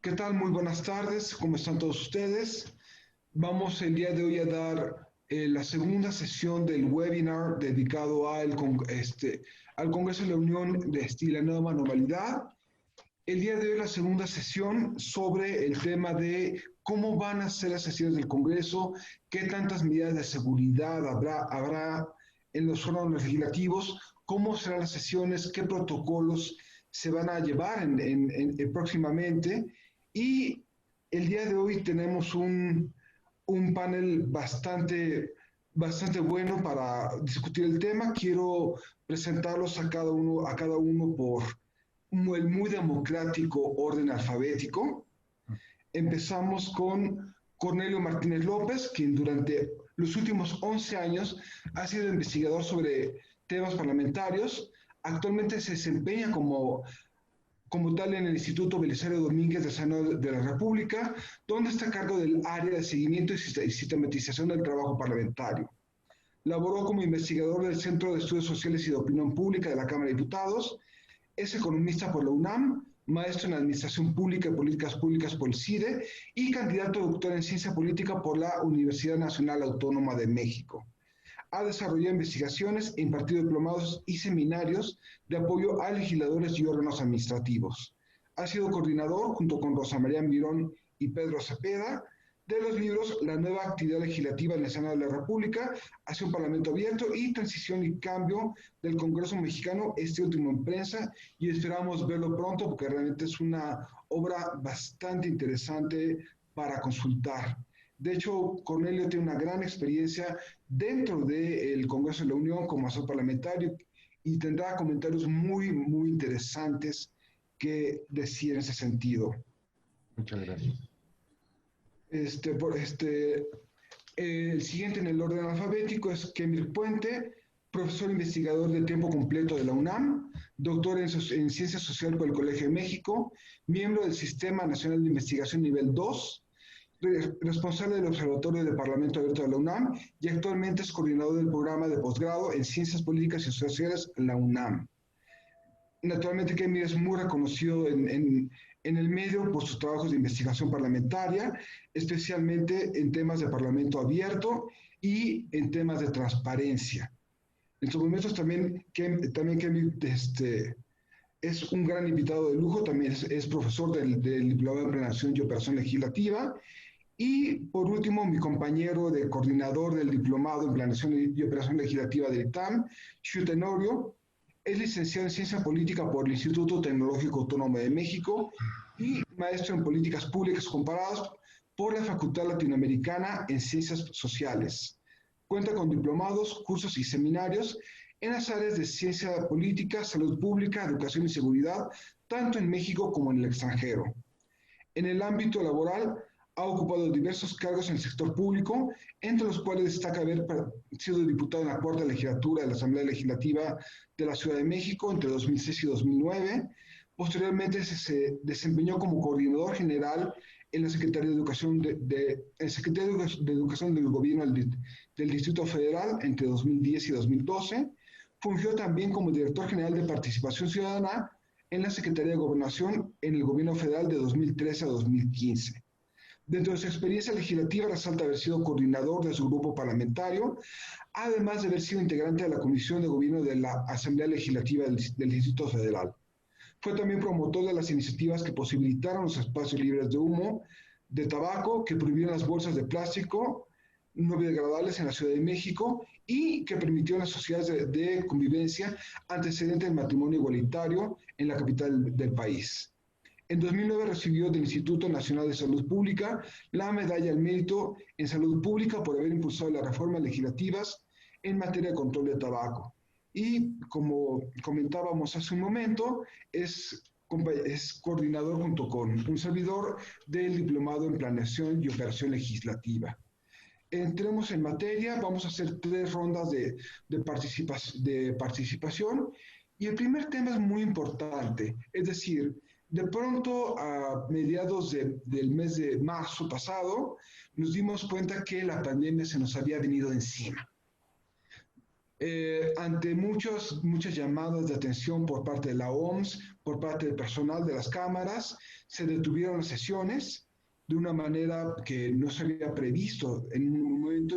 ¿Qué tal? Muy buenas tardes. ¿Cómo están todos ustedes? Vamos el día de hoy a dar la segunda sesión del webinar dedicado al Congreso de la Unión de la Nueva Normalidad. El día de hoy la segunda sesión sobre el tema de cómo van a ser las sesiones del Congreso, qué tantas medidas de seguridad habrá en los órganos legislativos, cómo serán las sesiones, qué protocolos se van a llevar próximamente. Y el día de hoy tenemos un panel bastante bueno para discutir el tema. Quiero presentarlos a cada uno por el muy democrático orden alfabético. Empezamos con Cornelio Martínez López, quien durante los últimos 11 años ha sido investigador sobre temas parlamentarios. Actualmente se desempeña como tal en el Instituto Belisario Domínguez de Senado de la República, donde está a cargo del área de seguimiento y sistematización del trabajo parlamentario. Laboró como investigador del Centro de Estudios Sociales y de Opinión Pública de la Cámara de Diputados. Es economista por la UNAM, maestro en Administración Pública y Políticas Públicas por el CIDE y candidato a doctor en Ciencia Política por la Universidad Nacional Autónoma de México. Ha desarrollado investigaciones e impartido diplomados y seminarios de apoyo a legisladores y órganos administrativos. Ha sido coordinador, junto con Rosa María Mirón y Pedro Cepeda, de los libros La nueva actividad legislativa en el Senado de la República, hacia un Parlamento abierto y Transición y cambio del Congreso mexicano, este último en prensa, y esperamos verlo pronto porque realmente es una obra bastante interesante para consultar. De hecho, Cornelio tiene una gran experiencia dentro del Congreso de la Unión como asesor parlamentario y tendrá comentarios muy interesantes que decir en ese sentido. Muchas gracias. El siguiente en el orden alfabético es Kemir Puente, profesor investigador de tiempo completo de la UNAM, doctor en Ciencias Sociales por el Colegio de México, miembro del Sistema Nacional de Investigación Nivel 2, responsable del Observatorio del Parlamento Abierto de la UNAM y actualmente es coordinador del programa de posgrado en Ciencias Políticas y Sociales en la UNAM. Naturalmente, Kemir es muy reconocido en el medio por sus trabajos de investigación parlamentaria, especialmente en temas de Parlamento abierto y en temas de transparencia. En sus momentos también Kemir es un gran invitado de lujo, también es profesor del Diplomado en Planeación y Operación Legislativa. Y por último, mi compañero de coordinador del Diplomado en Planeación y Operación Legislativa del ITAM, Xu Tenorio, es licenciado en Ciencia Política por el Instituto Tecnológico Autónomo de México y maestro en Políticas Públicas Comparadas por la Facultad Latinoamericana en Ciencias Sociales. Cuenta con diplomados, cursos y seminarios en las áreas de ciencia política, salud pública, educación y seguridad, tanto en México como en el extranjero. En el ámbito laboral, ha ocupado diversos cargos en el sector público, entre los cuales destaca haber sido diputado en la Cuarta Legislatura de la Asamblea Legislativa de la Ciudad de México entre 2006 y 2009. Posteriormente se desempeñó como coordinador general en la Secretaría de Educación, de Educación del Gobierno del Distrito Federal entre 2010 y 2012. Fungió también como director general de Participación Ciudadana en la Secretaría de Gobernación en el Gobierno Federal de 2013 a 2015. Dentro de su experiencia legislativa resalta haber sido coordinador de su grupo parlamentario, además de haber sido integrante de la Comisión de Gobierno de la Asamblea Legislativa del Distrito Federal. Fue también promotor de las iniciativas que posibilitaron los espacios libres de humo, de tabaco, que prohibieron las bolsas de plástico no biodegradables en la Ciudad de México y que permitieron las sociedades de convivencia antecedentes del matrimonio igualitario en la capital del país. En 2009 recibió del Instituto Nacional de Salud Pública la Medalla al Mérito en Salud Pública por haber impulsado las reformas legislativas en materia de control de tabaco. Y como comentábamos hace un momento, es coordinador junto con un servidor del Diplomado en Planeación y Operación Legislativa. Entremos en materia, vamos a hacer 3 rondas de participación y el primer tema es muy importante, es decir, de pronto, a mediados del mes de marzo pasado, nos dimos cuenta que la pandemia se nos había venido encima. Ante muchas llamadas de atención por parte de la OMS, por parte del personal de las cámaras, se detuvieron las sesiones de una manera que no se había previsto en un momento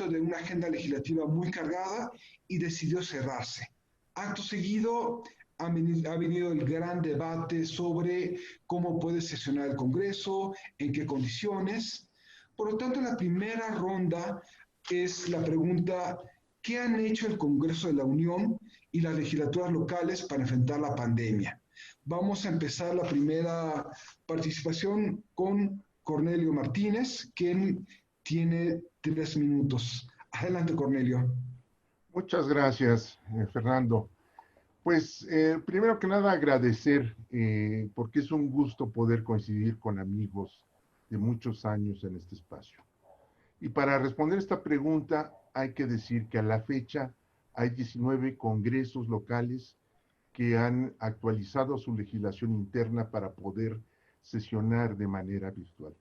de una agenda legislativa muy cargada y decidió cerrarse. Acto seguido, ha venido el gran debate sobre cómo puede sesionar el Congreso, en qué condiciones. Por lo tanto, la primera ronda es la pregunta, ¿qué han hecho el Congreso de la Unión y las legislaturas locales para enfrentar la pandemia? Vamos a empezar la primera participación con Cornelio Martínez, quien tiene 3 minutos. Adelante, Cornelio. Muchas gracias, Fernando. Pues primero que nada agradecer, porque es un gusto poder coincidir con amigos de muchos años en este espacio. Y para responder esta pregunta hay que decir que a la fecha hay 19 congresos locales que han actualizado su legislación interna para poder sesionar de manera virtual.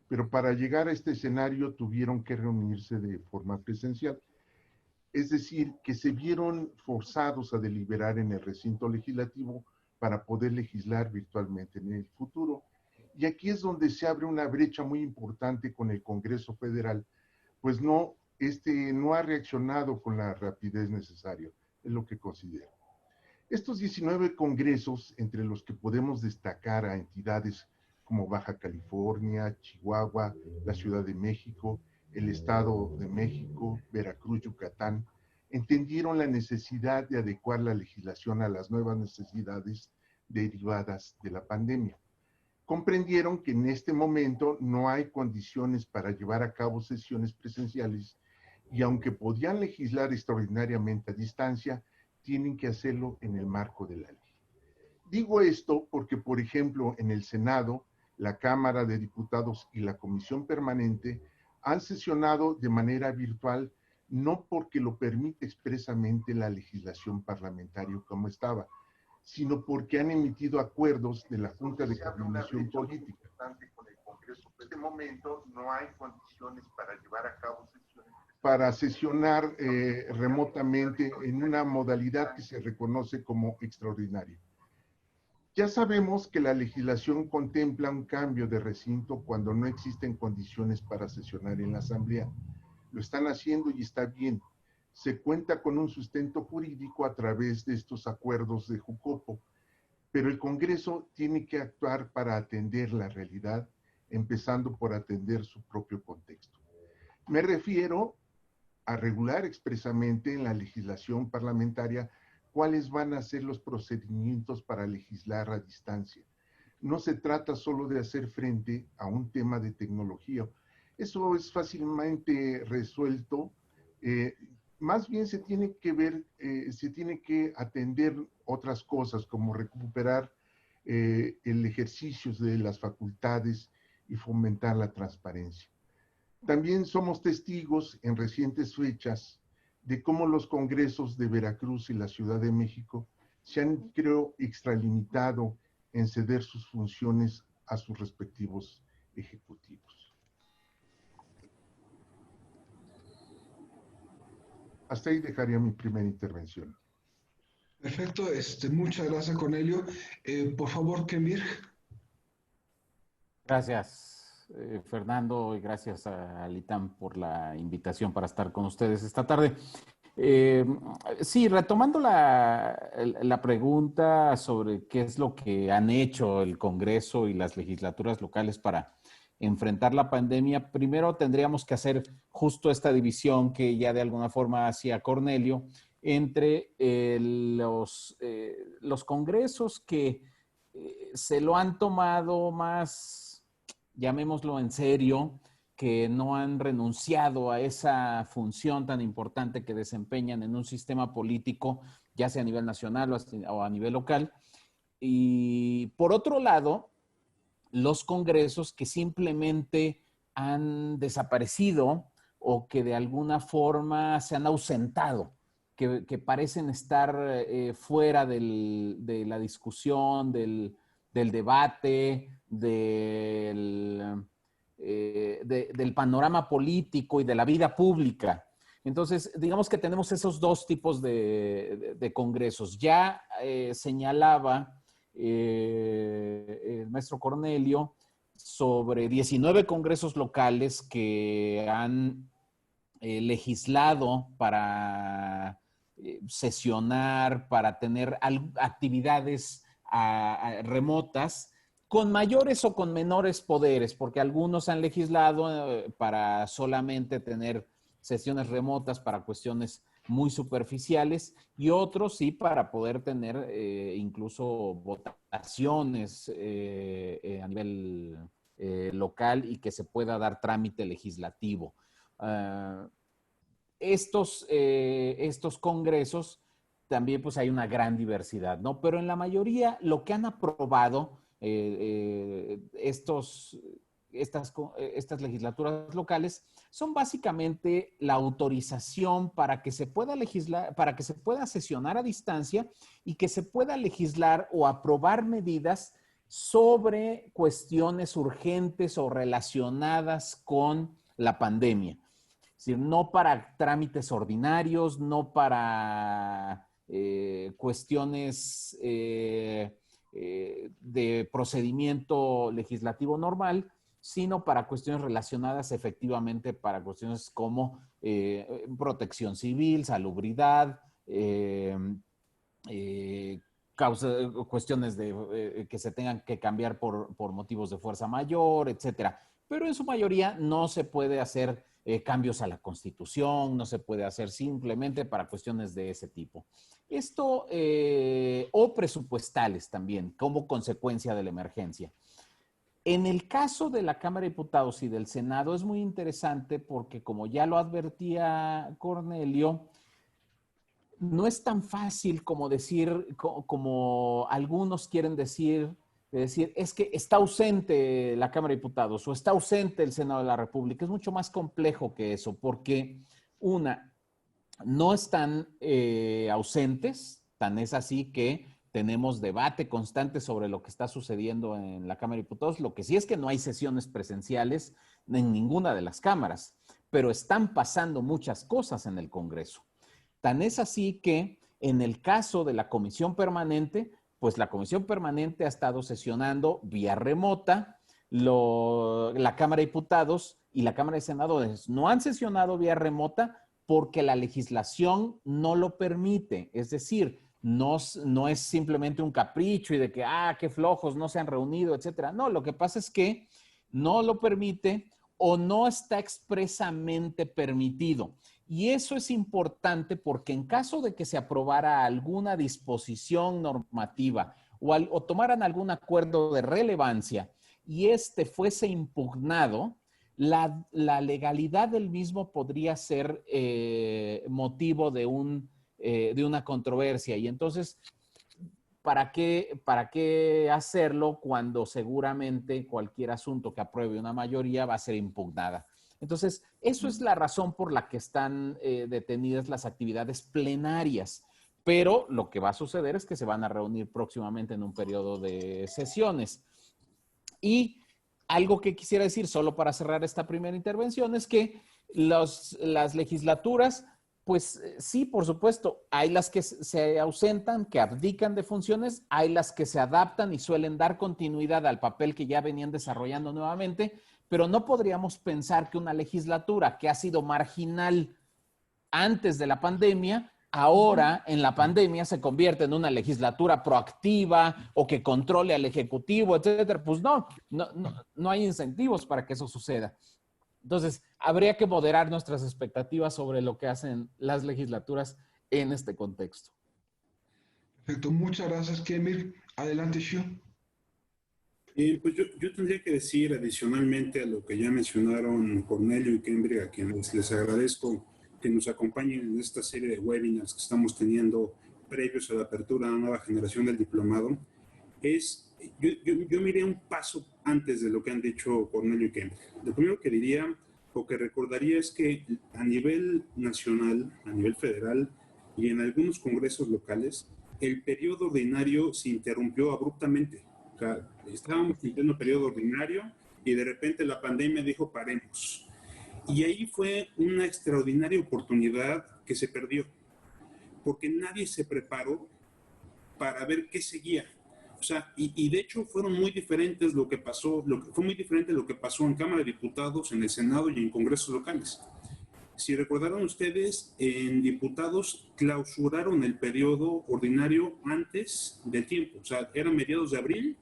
Pero para llegar a este escenario tuvieron que reunirse de forma presencial. Es decir, que se vieron forzados a deliberar en el recinto legislativo para poder legislar virtualmente en el futuro. Y aquí es donde se abre una brecha muy importante con el Congreso Federal, pues no ha reaccionado con la rapidez necesaria, es lo que considero. Estos 19 congresos, entre los que podemos destacar a entidades como Baja California, Chihuahua, la Ciudad de México, el Estado de México, Veracruz, Yucatán, entendieron la necesidad de adecuar la legislación a las nuevas necesidades derivadas de la pandemia. Comprendieron que en este momento no hay condiciones para llevar a cabo sesiones presenciales y aunque podían legislar extraordinariamente a distancia, tienen que hacerlo en el marco de la ley. Digo esto porque, por ejemplo, en el Senado, la Cámara de Diputados y la Comisión Permanente han sesionado de manera virtual, no porque lo permite expresamente la legislación parlamentaria como estaba, sino porque han emitido acuerdos de la Junta de Coordinación Política. En este momento no hay condiciones para llevar a cabo sesiones, para sesionar remotamente en una modalidad que se reconoce como extraordinaria. Ya sabemos que la legislación contempla un cambio de recinto cuando no existen condiciones para sesionar en la Asamblea. Lo están haciendo y está bien. Se cuenta con un sustento jurídico a través de estos acuerdos de Jucopo, pero el Congreso tiene que actuar para atender la realidad, empezando por atender su propio contexto. Me refiero a regular expresamente en la legislación parlamentaria cuáles van a ser los procedimientos para legislar a distancia. No se trata solo de hacer frente a un tema de tecnología. Eso es fácilmente resuelto. Más bien se tiene que ver, se tiene que atender otras cosas como recuperar el ejercicio de las facultades y fomentar la transparencia. También somos testigos en recientes fechas de cómo los congresos de Veracruz y la Ciudad de México se han, creo, extralimitado en ceder sus funciones a sus respectivos ejecutivos. Hasta ahí dejaría mi primera intervención. Perfecto, muchas gracias, Cornelio. Por favor, Kemir. Gracias, Fernando, y gracias a Litam por la invitación para estar con ustedes esta tarde. Sí, retomando la pregunta sobre qué es lo que han hecho el Congreso y las legislaturas locales para enfrentar la pandemia, primero tendríamos que hacer justo esta división que ya de alguna forma hacía Cornelio entre los congresos que se lo han tomado más, llamémoslo en serio, que no han renunciado a esa función tan importante que desempeñan en un sistema político, ya sea a nivel nacional o a nivel local. Y por otro lado, los congresos que simplemente han desaparecido o que de alguna forma se han ausentado, que parecen estar fuera de la discusión, del debate, del panorama político y de la vida pública. Entonces, digamos que tenemos esos dos tipos de congresos. Ya señalaba el maestro Cornelio sobre 19 congresos locales que han legislado para sesionar, para tener actividades remotas con mayores o con menores poderes, porque algunos han legislado para solamente tener sesiones remotas para cuestiones muy superficiales y otros sí para poder tener incluso votaciones a nivel local y que se pueda dar trámite legislativo. Estos congresos también pues hay una gran diversidad, ¿no? Pero en la mayoría lo que han aprobado estas legislaturas locales son básicamente la autorización para que se pueda legislar, para que se pueda sesionar a distancia y que se pueda legislar o aprobar medidas sobre cuestiones urgentes o relacionadas con la pandemia. Es decir, no para trámites ordinarios, no para cuestiones de procedimiento legislativo normal, sino para cuestiones relacionadas efectivamente para cuestiones como protección civil, salubridad, cuestiones que se tengan que cambiar por motivos de fuerza mayor, etcétera. Pero en su mayoría no se puede hacer cambios a la Constitución, no se puede hacer simplemente para cuestiones de ese tipo. Esto, o presupuestales también, como consecuencia de la emergencia. En el caso de la Cámara de Diputados y del Senado es muy interesante porque, como ya lo advertía Cornelio, no es tan fácil como decir, como algunos quieren decir, es que está ausente la Cámara de Diputados o está ausente el Senado de la República. Es mucho más complejo que eso, porque no están ausentes, tan es así que tenemos debate constante sobre lo que está sucediendo en la Cámara de Diputados. Lo que sí es que no hay sesiones presenciales en ninguna de las cámaras, pero están pasando muchas cosas en el Congreso. Tan es así que en el caso de la Comisión Permanente, pues la Comisión Permanente ha estado sesionando vía remota, la Cámara de Diputados y la Cámara de Senadores no han sesionado vía remota porque la legislación no lo permite. Es decir, no es simplemente un capricho y de que, qué flojos, no se han reunido, etcétera. No, lo que pasa es que no lo permite o no está expresamente permitido. Y eso es importante porque en caso de que se aprobara alguna disposición normativa o tomaran algún acuerdo de relevancia y este fuese impugnado, la legalidad del mismo podría ser motivo de una controversia. Y entonces, ¿para qué hacerlo cuando seguramente cualquier asunto que apruebe una mayoría va a ser impugnada? Entonces, eso es la razón por la que están detenidas las actividades plenarias. Pero lo que va a suceder es que se van a reunir próximamente en un periodo de sesiones. Y algo que quisiera decir solo para cerrar esta primera intervención es que las legislaturas, pues sí, por supuesto, hay las que se ausentan, que abdican de funciones, hay las que se adaptan y suelen dar continuidad al papel que ya venían desarrollando nuevamente, pero no podríamos pensar que una legislatura que ha sido marginal antes de la pandemia, ahora en la pandemia se convierte en una legislatura proactiva o que controle al Ejecutivo, etcétera. Pues no hay incentivos para que eso suceda. Entonces, habría que moderar nuestras expectativas sobre lo que hacen las legislaturas en este contexto. Perfecto, muchas gracias, Kemir. Adelante, Shu. Pues yo tendría que decir, adicionalmente a lo que ya mencionaron Cornelio y Cambridge, a quienes les agradezco que nos acompañen en esta serie de webinars que estamos teniendo previos a la apertura de la nueva generación del diplomado, yo miré un paso antes de lo que han dicho Cornelio y Cambridge. Lo primero que diría o que recordaría es que a nivel nacional, a nivel federal y en algunos congresos locales, el periodo ordinario se interrumpió abruptamente. O sea, estábamos en pleno periodo ordinario y de repente la pandemia dijo paremos. Y ahí fue una extraordinaria oportunidad que se perdió, porque nadie se preparó para ver qué seguía. O sea, y de hecho fueron muy diferentes lo que pasó, fue muy diferente lo que pasó en Cámara de Diputados, en el Senado y en congresos locales. Si recordaron ustedes, en diputados clausuraron el periodo ordinario antes del tiempo, o sea, eran mediados de abril,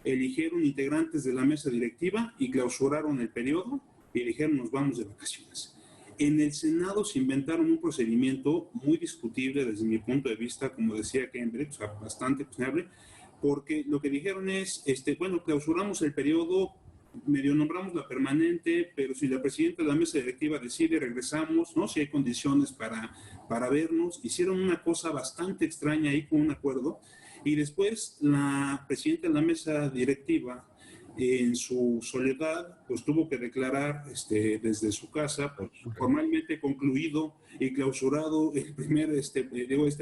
eligieron integrantes de la mesa directiva y clausuraron el periodo y dijeron nos vamos de vacaciones. En el Senado se inventaron un procedimiento muy discutible desde mi punto de vista, como decía Cambridge, o sea, bastante cuestionable, porque lo que dijeron es, bueno, clausuramos el periodo, medio nombramos la permanente, pero si la presidenta de la mesa directiva decide, regresamos, ¿no? Si hay condiciones para vernos. Hicieron una cosa bastante extraña ahí con un acuerdo, y después la presidenta de la mesa directiva, en su soledad, pues tuvo que declarar desde su casa, pues, formalmente concluido y clausurado el primer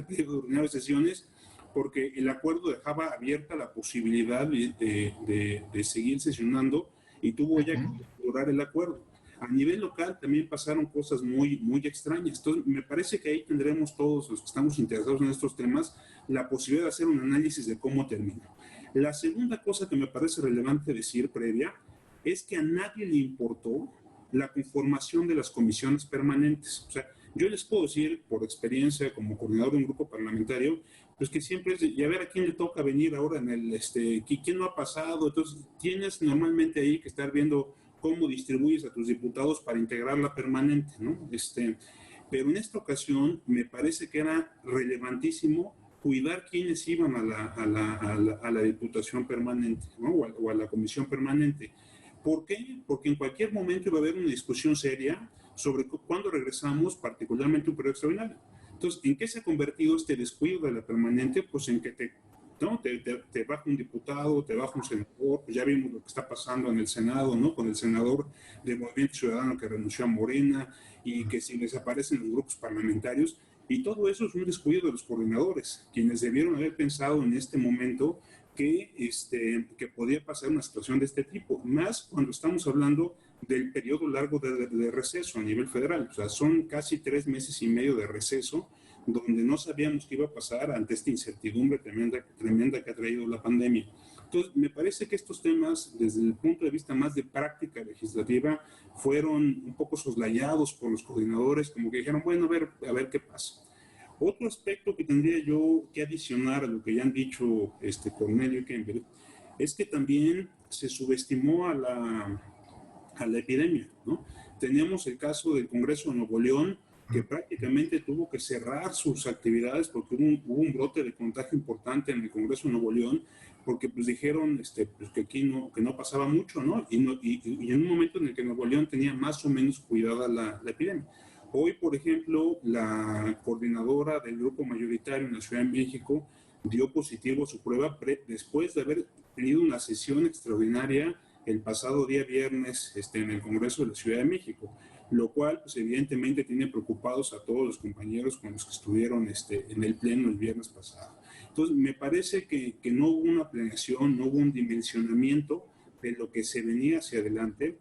periodo ordinario de sesiones, porque el acuerdo dejaba abierta la posibilidad de seguir sesionando y tuvo ya que clausurar el acuerdo. A nivel local también pasaron cosas muy, muy extrañas. Entonces, me parece que ahí tendremos todos los que estamos interesados en estos temas la posibilidad de hacer un análisis de cómo terminó. La segunda cosa que me parece relevante decir previa es que a nadie le importó la conformación de las comisiones permanentes. O sea, yo les puedo decir, por experiencia como coordinador de un grupo parlamentario, pues que siempre es, y a ver a quién le toca venir ahora en el, quién no ha pasado. Entonces, tienes normalmente ahí que estar viendo cómo distribuyes a tus diputados para integrar la permanente, ¿no? Pero en esta ocasión me parece que era relevantísimo cuidar quiénes iban a la diputación permanente, ¿no? o a la comisión permanente. ¿Por qué? Porque en cualquier momento iba a haber una discusión seria sobre cuándo regresamos, particularmente un periodo extraordinario. Entonces, ¿en qué se ha convertido este descuido de la permanente? Pues en que te baja un diputado, te baja un senador, pues ya vimos lo que está pasando en el Senado, ¿no? Con el senador del Movimiento Ciudadano que renunció a Morena y que si desaparecen los grupos parlamentarios. Y todo eso es un descuido de los coordinadores, quienes debieron haber pensado en este momento que podía pasar una situación de este tipo, más cuando estamos hablando del periodo largo de receso a nivel federal. O sea, son casi 3 meses y medio de receso, donde no sabíamos qué iba a pasar ante esta incertidumbre tremenda que ha traído la pandemia. Entonces, me parece que estos temas, desde el punto de vista más de práctica legislativa, fueron un poco soslayados por los coordinadores, como que dijeron, bueno, a ver qué pasa. Otro aspecto que tendría yo que adicionar a lo que ya han dicho Cornelio y Kemper, es que también se subestimó a la epidemia, ¿no? Teníamos el caso del Congreso de Nuevo León, que prácticamente tuvo que cerrar sus actividades porque hubo un brote de contagio importante en el Congreso de Nuevo León, porque pues dijeron pues que aquí que no pasaba mucho, ¿no? Y en un momento en el que Nuevo León tenía más o menos cuidada la epidemia. Hoy, por ejemplo, la coordinadora del grupo mayoritario en la Ciudad de México dio positivo a su prueba después de haber tenido una sesión extraordinaria el pasado día viernes en el Congreso de la Ciudad de México, lo cual pues, evidentemente tiene preocupados a todos los compañeros con los que estuvieron en el pleno el viernes pasado. Entonces, me parece que no hubo una planeación, no hubo un dimensionamiento de lo que se venía hacia adelante.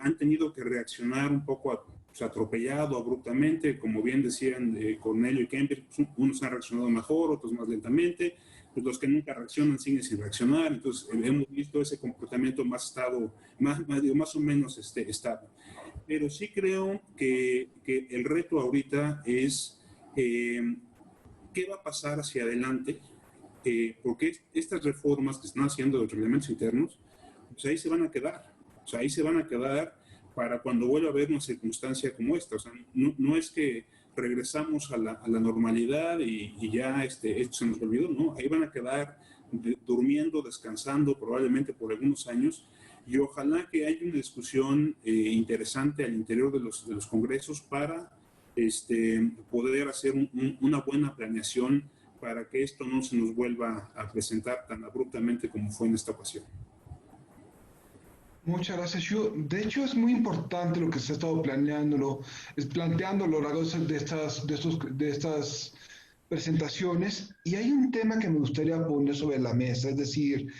Han tenido que reaccionar un poco atropellado, abruptamente, como bien decían Cornelio y Kemper, unos han reaccionado mejor, otros más lentamente, pues los que nunca reaccionan siguen sin reaccionar. Entonces hemos visto ese comportamiento más o menos estable. Pero sí creo que el reto ahorita es qué va a pasar hacia adelante, porque estas reformas que están haciendo los reglamentos internos, pues ahí se van a quedar, para cuando vuelva a haber una circunstancia como esta. O sea, no es que regresamos a la normalidad y ya esto se nos olvidó, no, ahí van a quedar durmiendo, descansando probablemente por algunos años, y ojalá que haya una discusión interesante al interior de los congresos para poder hacer una buena planeación para que esto no se nos vuelva a presentar tan abruptamente como fue en esta ocasión. Muchas gracias, Shu. De hecho, es muy importante lo que se ha estado planteando a lo largo de estas presentaciones. Y hay un tema que me gustaría poner sobre la mesa, es decir,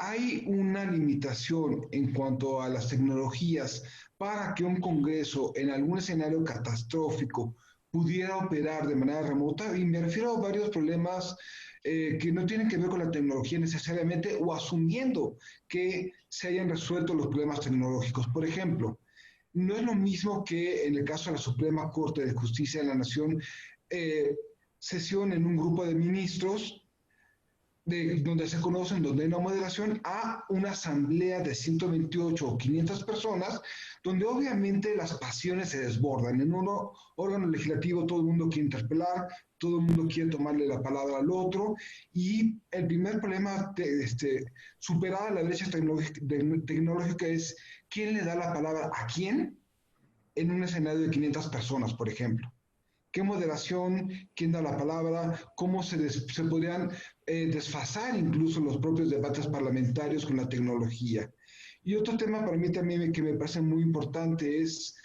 hay una limitación en cuanto a las tecnologías para que un Congreso en algún escenario catastrófico pudiera operar de manera remota, y me refiero a varios problemas que no tienen que ver con la tecnología necesariamente o asumiendo que se hayan resuelto los problemas tecnológicos. Por ejemplo, no es lo mismo que en el caso de la Suprema Corte de Justicia de la Nación sesión en un grupo de ministros donde se conocen, donde hay una moderación, a una asamblea de 128 o 500 personas, donde obviamente las pasiones se desbordan. En un órgano legislativo todo el mundo quiere interpelar, todo el mundo quiere tomarle la palabra al otro, y el primer problema, superada la brecha tecnológica, es quién le da la palabra a quién en un escenario de 500 personas, por ejemplo. ¿Qué moderación? ¿Quién da la palabra? ¿Cómo se podrían desfasar incluso los propios debates parlamentarios con la tecnología? Y otro tema para mí también que me parece muy importante es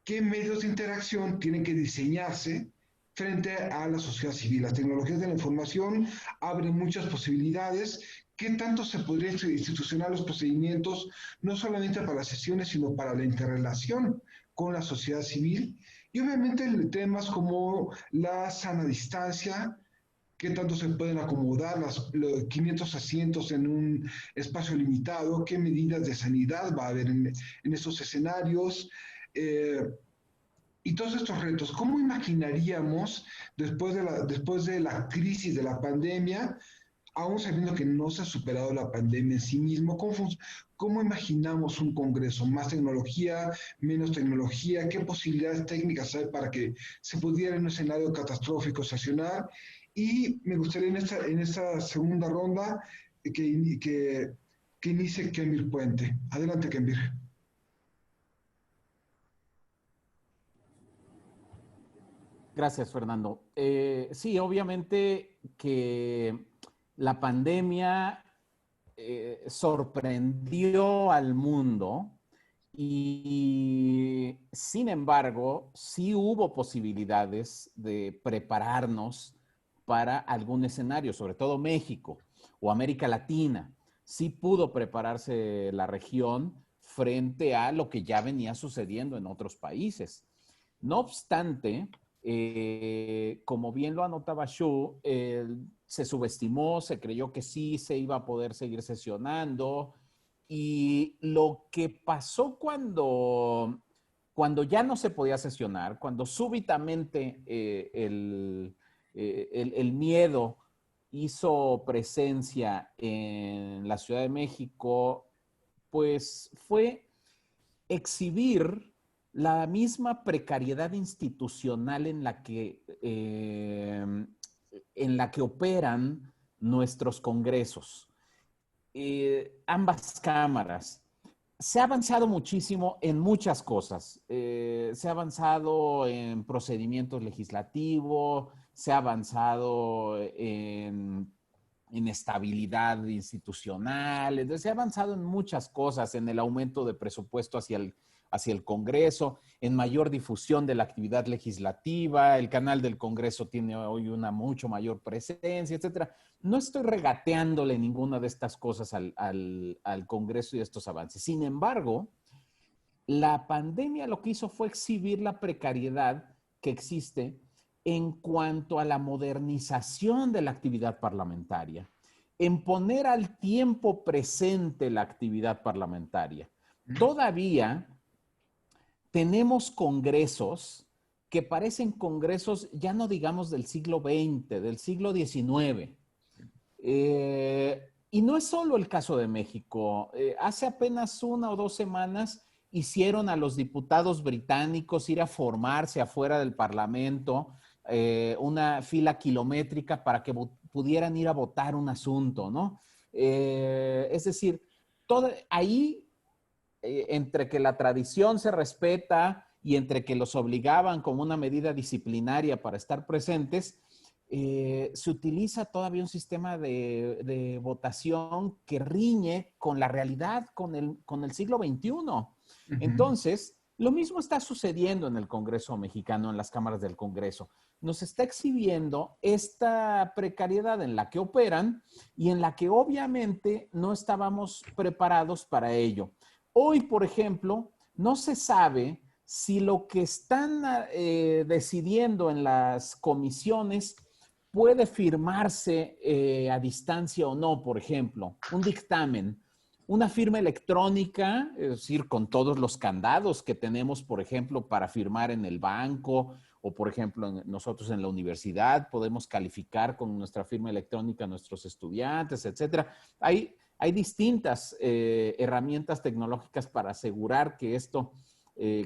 qué medios de interacción tienen que diseñarse frente a la sociedad civil. Las tecnologías de la información abren muchas posibilidades. ¿Qué tanto se podrían institucionar los procedimientos, no solamente para las sesiones, sino para la interrelación con la sociedad civil? Y obviamente temas como la sana distancia, qué tanto se pueden acomodar los 500 asientos en un espacio limitado, qué medidas de sanidad va a haber en esos escenarios. Y todos estos retos, ¿cómo imaginaríamos después de la crisis de la pandemia, aún sabiendo que no se ha superado la pandemia en sí mismo, cómo imaginamos un Congreso? ¿Más tecnología, menos tecnología? ¿Qué posibilidades técnicas hay para que se pudiera en un escenario catastrófico sesionar? Y me gustaría en esta segunda ronda que inicie Kemir Puente. Adelante, Kemir. Gracias, Fernando. Sí, obviamente que la pandemia sorprendió al mundo y, sin embargo, sí hubo posibilidades de prepararnos para algún escenario, sobre todo México o América Latina. Sí pudo prepararse la región frente a lo que ya venía sucediendo en otros países. No obstante, como bien lo anotaba Xu, se subestimó, se creyó que sí se iba a poder seguir sesionando, y lo que pasó cuando ya no se podía sesionar, cuando súbitamente el miedo hizo presencia en la Ciudad de México, pues fue exhibir la misma precariedad institucional en la que operan nuestros congresos. Ambas cámaras. Se ha avanzado muchísimo en muchas cosas. Se ha avanzado en procedimientos legislativos, se ha avanzado en estabilidad institucional, entonces se ha avanzado en muchas cosas, en el aumento de presupuesto hacia el Congreso, en mayor difusión de la actividad legislativa, el canal del Congreso tiene hoy una mucho mayor presencia, etcétera. No estoy regateándole ninguna de estas cosas al Congreso y estos avances. Sin embargo, la pandemia lo que hizo fue exhibir la precariedad que existe en cuanto a la modernización de la actividad parlamentaria, en poner al tiempo presente la actividad parlamentaria. Todavía tenemos congresos que parecen congresos, ya no digamos del siglo XX, del siglo XIX. Y no es solo el caso de México. Hace apenas 1 o 2 semanas hicieron a los diputados británicos ir a formarse afuera del Parlamento, una fila kilométrica para que pudieran ir a votar un asunto, ¿no? Es decir, ahí, entre que la tradición se respeta y entre que los obligaban como una medida disciplinaria para estar presentes, se utiliza todavía un sistema de votación que riñe con la realidad, con el siglo XXI. Entonces, Lo mismo está sucediendo en el Congreso mexicano, en las cámaras del Congreso. Nos está exhibiendo esta precariedad en la que operan y en la que obviamente no estábamos preparados para ello. Hoy, por ejemplo, no se sabe si lo que están decidiendo en las comisiones puede firmarse a distancia o no, por ejemplo, un dictamen. Una firma electrónica, es decir, con todos los candados que tenemos, por ejemplo, para firmar en el banco o, por ejemplo, nosotros en la universidad podemos calificar con nuestra firma electrónica a nuestros estudiantes, etcétera. Hay distintas herramientas tecnológicas para asegurar que esto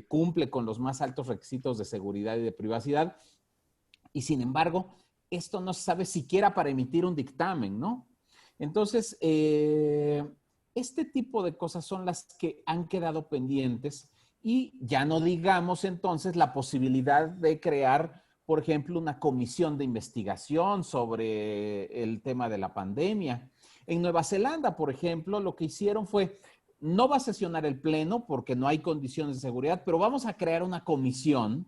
cumple con los más altos requisitos de seguridad y de privacidad. Y sin embargo, esto no se sabe siquiera para emitir un dictamen, ¿no? Entonces, este tipo de cosas son las que han quedado pendientes y ya no digamos entonces la posibilidad de crear, por ejemplo, una comisión de investigación sobre el tema de la pandemia. En Nueva Zelanda, por ejemplo, lo que hicieron fue, no va a sesionar el pleno porque no hay condiciones de seguridad, pero vamos a crear una comisión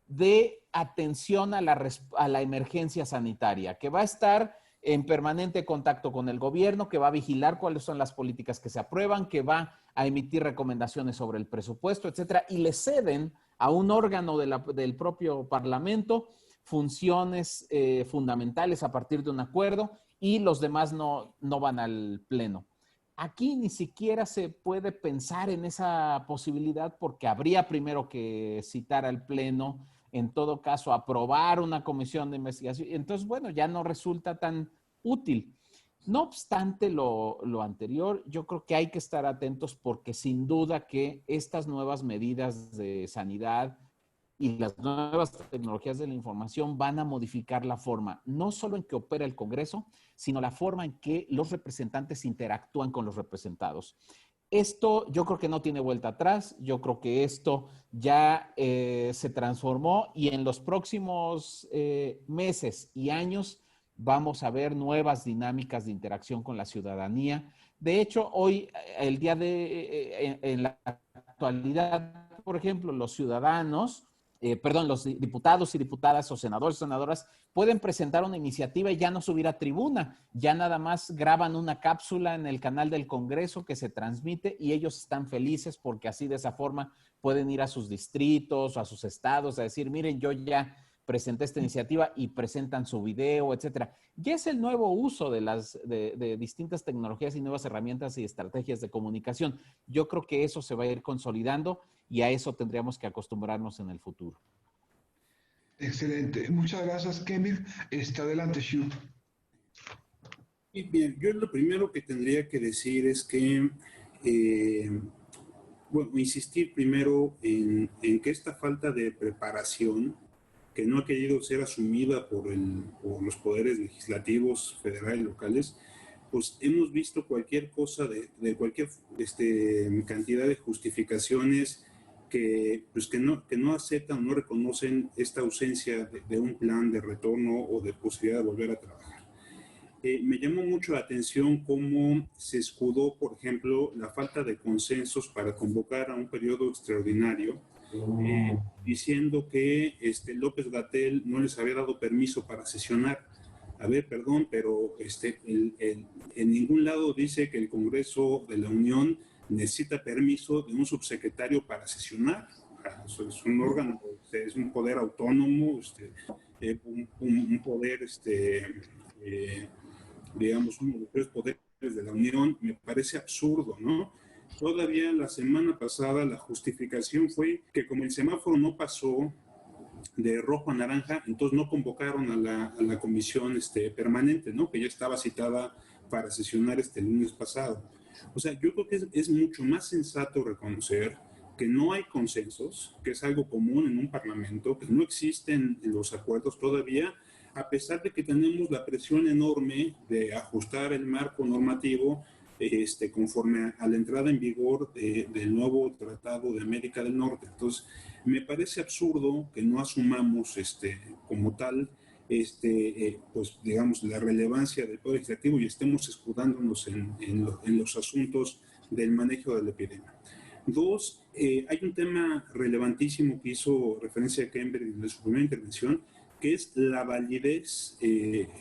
de atención a la emergencia sanitaria que va a estar en permanente contacto con el gobierno, que va a vigilar cuáles son las políticas que se aprueban, que va a emitir recomendaciones sobre el presupuesto, etcétera, y le ceden a un órgano del propio Parlamento funciones fundamentales a partir de un acuerdo y los demás no van al pleno. Aquí ni siquiera se puede pensar en esa posibilidad porque habría primero que citar al pleno, en todo caso, aprobar una comisión de investigación. Entonces, bueno, ya no resulta tan útil. No obstante lo anterior, yo creo que hay que estar atentos porque sin duda que estas nuevas medidas de sanidad y las nuevas tecnologías de la información van a modificar la forma, no solo en que opera el Congreso, sino la forma en que los representantes interactúan con los representados. Esto yo creo que no tiene vuelta atrás, yo creo que esto ya se transformó y en los próximos meses y años vamos a ver nuevas dinámicas de interacción con la ciudadanía. De hecho, hoy, el día en la actualidad, por ejemplo, los ciudadanos, los diputados y diputadas o senadores o senadoras pueden presentar una iniciativa y ya no subir a tribuna, ya nada más graban una cápsula en el canal del Congreso que se transmite y ellos están felices porque así de esa forma pueden ir a sus distritos o a sus estados a decir, miren, yo ya presenté esta iniciativa y presentan su video, etcétera. Ya es el nuevo uso de distintas tecnologías y nuevas herramientas y estrategias de comunicación. Yo creo que eso se va a ir consolidando y a eso tendríamos que acostumbrarnos en el futuro. Excelente. Muchas gracias, Kemir. Adelante, Shu. Y bien, yo lo primero que tendría que decir es que, bueno, insistir primero en que esta falta de preparación que no ha querido ser asumida por los poderes legislativos, federales y locales, pues hemos visto cualquier cosa de cualquier cantidad de justificaciones que no aceptan, no reconocen esta ausencia de un plan de retorno o de posibilidad de volver a trabajar. Me llamó mucho la atención cómo se escudó, por ejemplo, la falta de consensos para convocar a un periodo extraordinario, diciendo que López-Gatell no les había dado permiso para sesionar. A ver, perdón, pero en ningún lado dice que el Congreso de la Unión necesita permiso de un subsecretario para sesionar. Eso es un órgano, es un poder autónomo, un poder, digamos, uno de los tres poderes de la Unión. Me parece absurdo, ¿no? Todavía la semana pasada la justificación fue que como el semáforo no pasó de rojo a naranja, entonces no convocaron a la comisión permanente, ¿no? Que ya estaba citada para sesionar el lunes pasado. O sea, yo creo que es mucho más sensato reconocer que no hay consensos, que es algo común en un parlamento, que no existen los acuerdos todavía, a pesar de que tenemos la presión enorme de ajustar el marco normativo conforme a la entrada en vigor del nuevo Tratado de América del Norte. Entonces, me parece absurdo que no asumamos como tal, pues digamos, la relevancia del Poder Legislativo y estemos escudándonos en los asuntos del manejo de la epidemia. Dos, hay un tema relevantísimo que hizo referencia a Cambridge en su primera intervención, que es la validez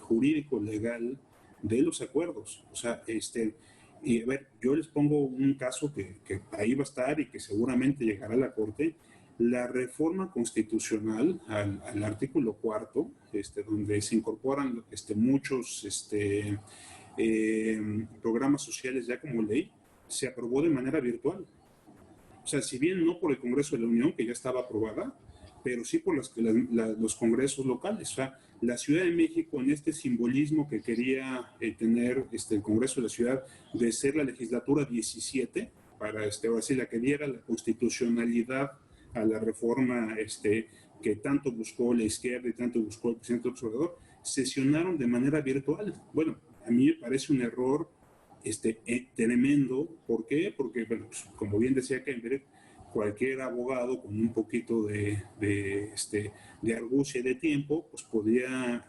jurídico-legal de los acuerdos. O sea, y a ver, yo les pongo un caso que ahí va a estar y que seguramente llegará a la Corte. La reforma constitucional al artículo 4, donde se incorporan muchos programas sociales ya como ley, se aprobó de manera virtual. O sea, si bien no por el Congreso de la Unión, que ya estaba aprobada, pero sí por los congresos locales. O sea, la Ciudad de México, en este simbolismo que quería tener el Congreso de la Ciudad, de ser la legislatura 17, para ahora sí, la que diera la constitucionalidad a la reforma que tanto buscó la izquierda y tanto buscó el presidente Obrador, sesionaron de manera virtual. Bueno, a mí me parece un error tremendo. ¿Por qué? Porque, bueno, pues, como bien decía Kendrick, cualquier abogado con un poquito de argucia y de tiempo, pues podría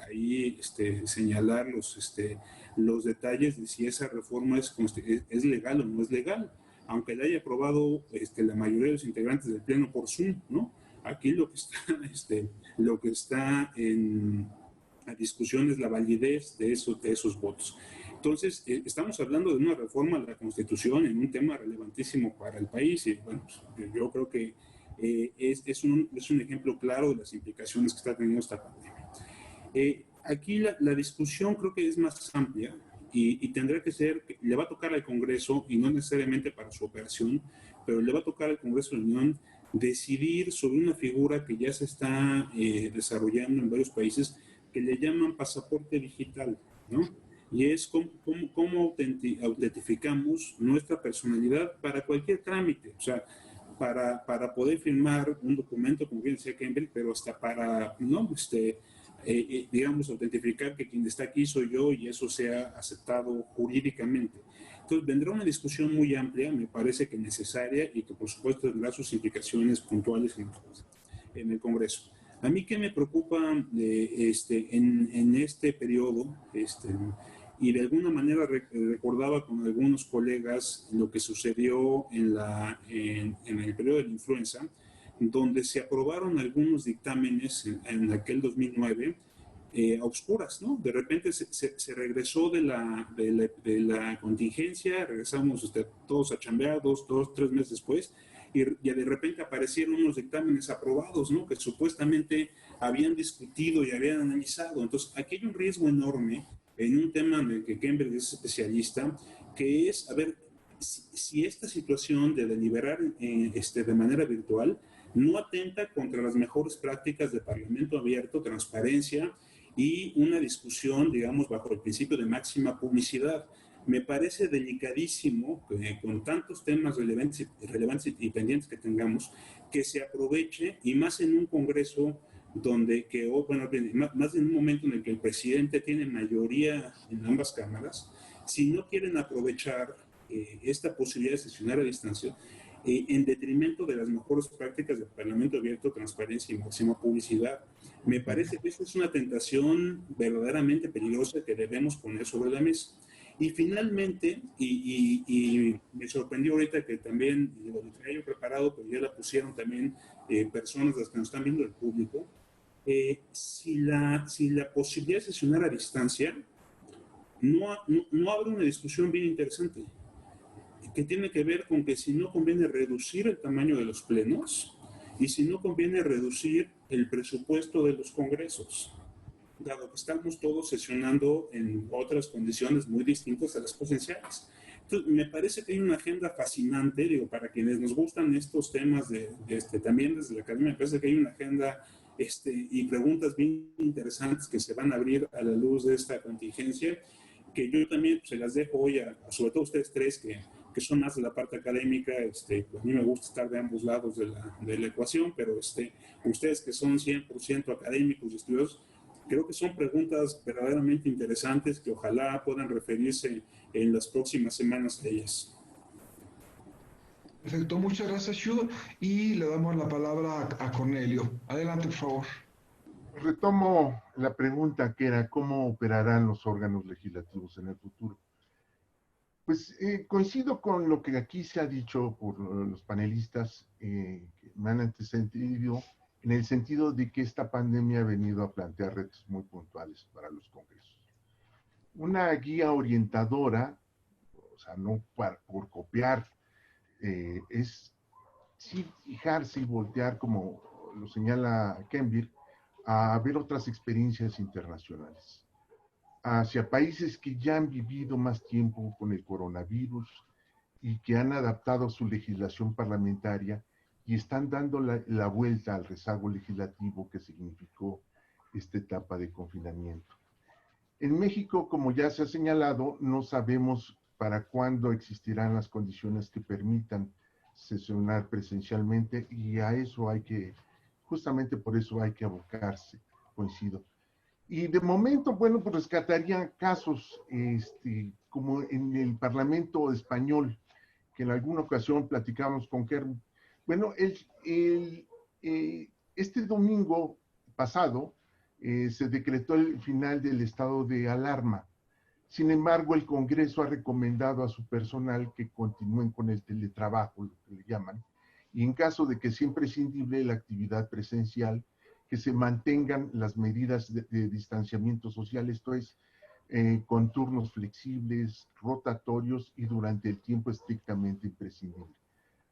ahí señalar los detalles de si esa reforma es legal o no es legal, aunque la haya aprobado la mayoría de los integrantes del Pleno por Zoom, ¿no? Aquí lo que está en la discusión es la validez de esos votos. Entonces, estamos hablando de una reforma de la Constitución en un tema relevantísimo para el país y, bueno, pues, yo creo que es un ejemplo claro de las implicaciones que está teniendo esta pandemia. Aquí la discusión creo que es más amplia y tendrá que ser, le va a tocar al Congreso, y no necesariamente para su operación, pero le va a tocar al Congreso de la Unión decidir sobre una figura que ya se está desarrollando en varios países, que le llaman pasaporte digital, ¿no? Y es cómo autentificamos nuestra personalidad para cualquier trámite, o sea, para poder firmar un documento, como bien decía Cambridge, pero hasta para, ¿no? Digamos, autentificar que quien está aquí soy yo y eso sea aceptado jurídicamente. Entonces, vendrá una discusión muy amplia, me parece que necesaria y que, por supuesto, tendrá sus implicaciones puntuales en el Congreso. A mí que me preocupa en este periodo, y de alguna manera recordaba con algunos colegas lo que sucedió en el periodo de la influenza, donde se aprobaron algunos dictámenes en aquel 2009 a oscuras, ¿no? De repente se regresó de la contingencia, regresamos todos a chambear 3 meses después, y de repente aparecieron unos dictámenes aprobados, ¿no? Que supuestamente habían discutido y habían analizado. Entonces, aquí hay un riesgo enorme en un tema en el que Cambridge es especialista, que es, a ver, si esta situación de deliberar de manera virtual no atenta contra las mejores prácticas de parlamento abierto, transparencia y una discusión, digamos, bajo el principio de máxima publicidad. Me parece delicadísimo con tantos temas relevantes y pendientes que tengamos, que se aproveche, y más en un Congreso más en un momento en el que el presidente tiene mayoría en ambas cámaras, si no quieren aprovechar esta posibilidad de sesionar a distancia, en detrimento de las mejores prácticas del Parlamento abierto, transparencia y máxima publicidad. Me parece que esa es una tentación verdaderamente peligrosa que debemos poner sobre la mesa. Y finalmente, y me sorprendió ahorita que también lo traía yo preparado, pero ya la pusieron también personas las que nos están viendo, el público, si la posibilidad de sesionar a distancia, no abre una discusión bien interesante, que tiene que ver con que si no conviene reducir el tamaño de los plenos y si no conviene reducir el presupuesto de los congresos, dado que estamos todos sesionando en otras condiciones muy distintas a las presenciales. Entonces, me parece que hay una agenda fascinante, digo, para quienes nos gustan estos temas también desde la academia, me parece que hay una agenda y preguntas bien interesantes que se van a abrir a la luz de esta contingencia, que yo también se las dejo hoy sobre todo a ustedes tres que son más de la parte académica. Pues a mí me gusta estar de ambos lados de la ecuación, pero ustedes que son 100% académicos y estudiosos, creo que son preguntas verdaderamente interesantes que ojalá puedan referirse en las próximas semanas a ellas. Perfecto, muchas gracias, Shu, y le damos la palabra a Cornelio. Adelante, por favor. Retomo la pregunta que era, ¿cómo operarán los órganos legislativos en el futuro? Pues coincido con lo que aquí se ha dicho por los panelistas que me han antecedido, en el sentido de que esta pandemia ha venido a plantear retos muy puntuales para los congresos. Una guía orientadora, o sea, no por copiar, es sí fijarse y voltear, como lo señala Kenvir, a ver otras experiencias internacionales, hacia países que ya han vivido más tiempo con el coronavirus y que han adaptado su legislación parlamentaria y están dando la vuelta al rezago legislativo que significó esta etapa de confinamiento. En México, como ya se ha señalado, no sabemos para cuándo existirán las condiciones que permitan sesionar presencialmente y a eso hay que, justamente por eso hay que abocarse, coincido. Y de momento, bueno, pues rescataría casos como en el Parlamento español, que en alguna ocasión platicamos con Kerm. Bueno, este domingo pasado se decretó el final del estado de alarma. Sin embargo, el Congreso ha recomendado a su personal que continúen con el teletrabajo, lo que le llaman, y en caso de que sea imprescindible la actividad presencial, que se mantengan las medidas de distanciamiento social, esto es, con turnos flexibles, rotatorios y durante el tiempo estrictamente imprescindible.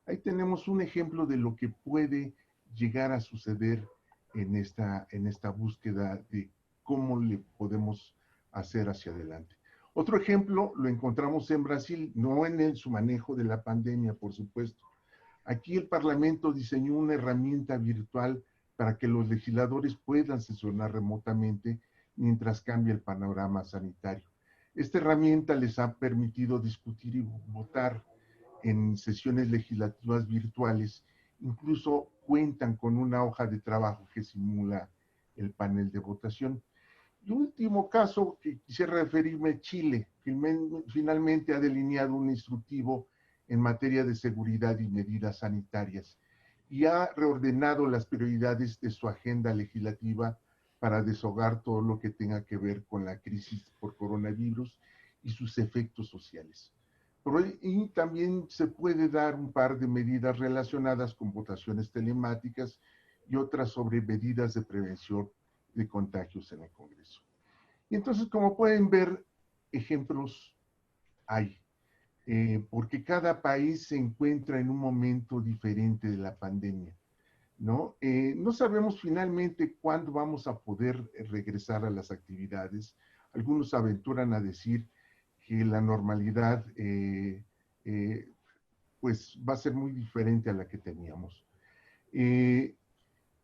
Ahí tenemos un ejemplo de lo que puede llegar a suceder en esta búsqueda de cómo le podemos hacer hacia adelante. Otro ejemplo lo encontramos en Brasil, no en su manejo de la pandemia, por supuesto. Aquí el Parlamento diseñó una herramienta virtual para que los legisladores puedan sesionar remotamente mientras cambia el panorama sanitario. Esta herramienta les ha permitido discutir y votar en sesiones legislativas virtuales, incluso cuentan con una hoja de trabajo que simula el panel de votación. Y último caso que quisiera referirme, Chile, finalmente ha delineado un instructivo en materia de seguridad y medidas sanitarias y ha reordenado las prioridades de su agenda legislativa para deshogar todo lo que tenga que ver con la crisis por coronavirus y sus efectos sociales. Y también se puede dar un par de medidas relacionadas con votaciones telemáticas y otras sobre medidas de prevención de contagios en el Congreso. Y entonces, como pueden ver, ejemplos hay, porque cada país se encuentra en un momento diferente de la pandemia, ¿no? No sabemos finalmente cuándo vamos a poder regresar a las actividades. Algunos aventuran a decir que la normalidad pues va a ser muy diferente a la que teníamos.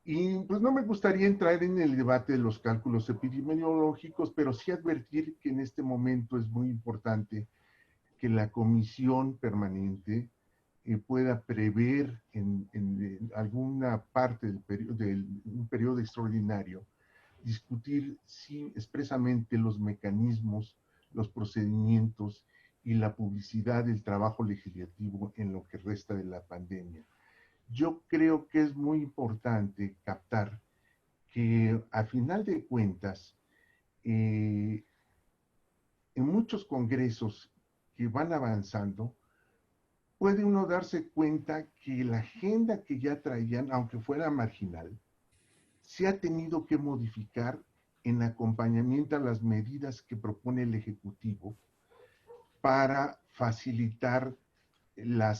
Y pues no me gustaría entrar en el debate de los cálculos epidemiológicos, pero sí advertir que en este momento es muy importante que la comisión permanente pueda prever en alguna parte del un periodo extraordinario, discutir sí expresamente los mecanismos, los procedimientos y la publicidad del trabajo legislativo en lo que resta de la pandemia. Yo creo que es muy importante captar que a final de cuentas, en muchos congresos que van avanzando, puede uno darse cuenta que la agenda que ya traían, aunque fuera marginal, se ha tenido que modificar en acompañamiento a las medidas que propone el Ejecutivo para facilitar la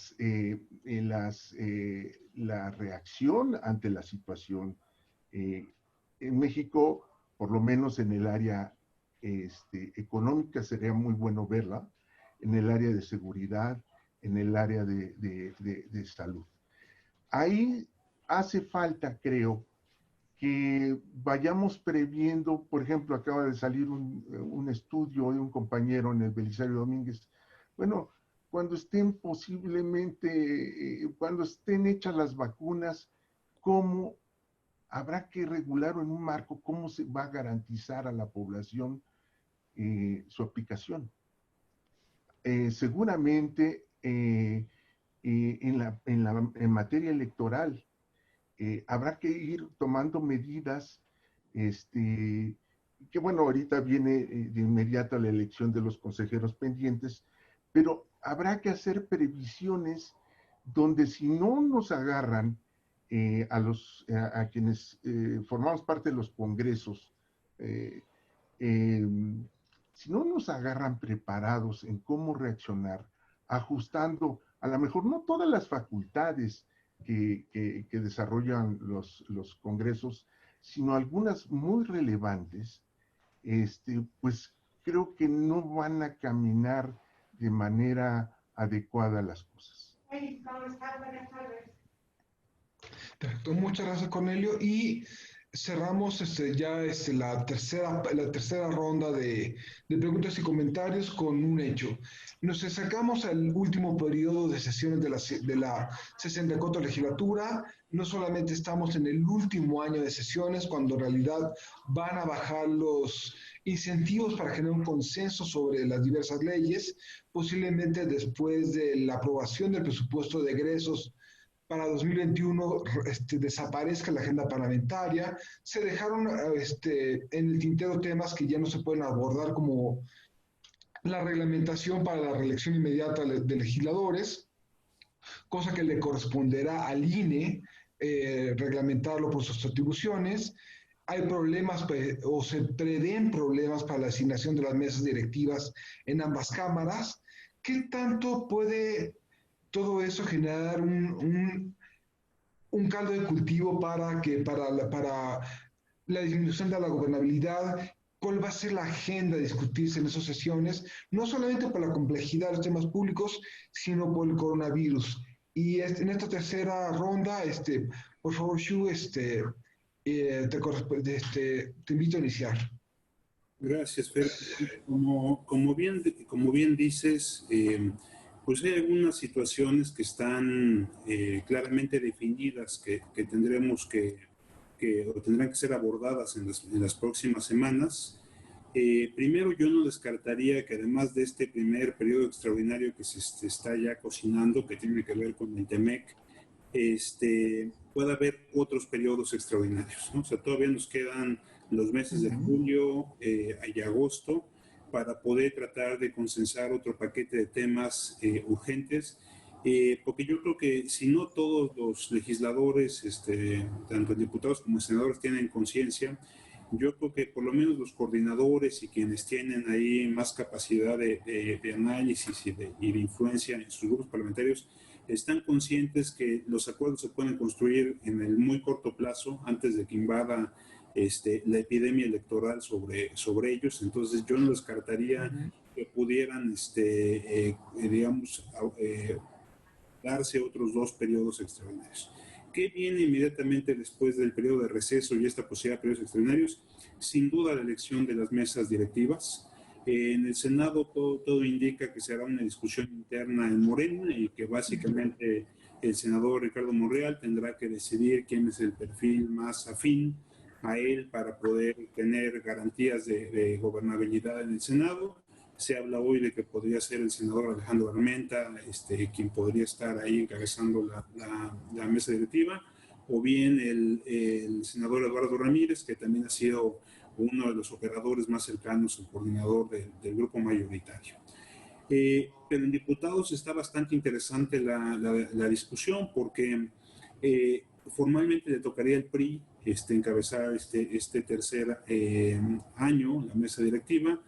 reacción ante la situación. En México, por lo menos en el área económica, sería muy bueno verla, en el área de seguridad, en el área de salud. Ahí hace falta, creo, que vayamos previendo. Por ejemplo, acaba de salir un estudio de un compañero en el Belisario Domínguez. Bueno, cuando estén cuando estén hechas las vacunas, ¿cómo habrá que regular en un marco? ¿Cómo se va a garantizar a la población su aplicación? Seguramente en materia electoral habrá que ir tomando medidas, que bueno, ahorita viene de inmediato la elección de los consejeros pendientes, pero habrá que hacer previsiones donde si no nos agarran a quienes formamos parte de los congresos, eh, eh, si no nos agarran preparados en cómo reaccionar, ajustando a lo mejor no todas las facultades que desarrollan los congresos, sino algunas muy relevantes, pues creo que no van a caminar de manera adecuada las cosas. Perfecto, muchas gracias, Cornelio. Y cerramos la tercera ronda de preguntas y comentarios con un hecho. Nos acercamos al último periodo de sesiones de la 64 legislatura. No solamente estamos en el último año de sesiones, cuando en realidad van a bajar los incentivos para generar un consenso sobre las diversas leyes, posiblemente después de la aprobación del presupuesto de egresos para 2021 desaparezca la agenda parlamentaria. Se dejaron en el tintero temas que ya no se pueden abordar, como la reglamentación para la reelección inmediata de legisladores, cosa que le corresponderá al INE reglamentarlo por sus atribuciones. Hay problemas o se prevén problemas para la asignación de las mesas directivas en ambas cámaras. ¿Qué tanto puede todo eso generar un caldo de cultivo para la disminución de la gobernabilidad? ¿Cuál va a ser la agenda a discutirse en esas sesiones? No solamente por la complejidad de los temas públicos, sino por el coronavirus. Y en esta tercera ronda, por favor, Shu, te invito a iniciar. Gracias, Fer. Como bien dices, pues hay algunas situaciones que están claramente definidas que tendremos o tendrán que ser abordadas en las próximas semanas. Primero, yo no descartaría que además de este primer periodo extraordinario que se está ya cocinando, que tiene que ver con el TEMEC, pueda haber otros periodos extraordinarios, ¿no? O sea, todavía nos quedan los meses de julio y agosto para poder tratar de consensar otro paquete de temas urgentes, porque yo creo que si no todos los legisladores, tanto diputados como senadores, tienen conciencia, yo creo que por lo menos los coordinadores y quienes tienen ahí más capacidad de análisis y de influencia en sus grupos parlamentarios están conscientes que los acuerdos se pueden construir en el muy corto plazo antes de que invada la epidemia electoral sobre ellos. Entonces yo no descartaría que pudieran, digamos, darse otros 2 periodos extraordinarios. ¿Qué viene inmediatamente después del periodo de receso y esta posibilidad de periodos extraordinarios? Sin duda la elección de las mesas directivas. En el Senado todo indica que será una discusión interna en Morena y que básicamente el senador Ricardo Monreal tendrá que decidir quién es el perfil más afín a él para poder tener garantías de gobernabilidad en el Senado. Se habla hoy de que podría ser el senador Alejandro Armenta quien podría estar ahí encabezando la mesa directiva, o bien el senador Eduardo Ramírez, que también ha sido uno de los operadores más cercanos al coordinador del grupo mayoritario. Pero en diputados está bastante interesante la discusión, porque formalmente le tocaría al PRI encabezar este tercer año, la mesa directiva.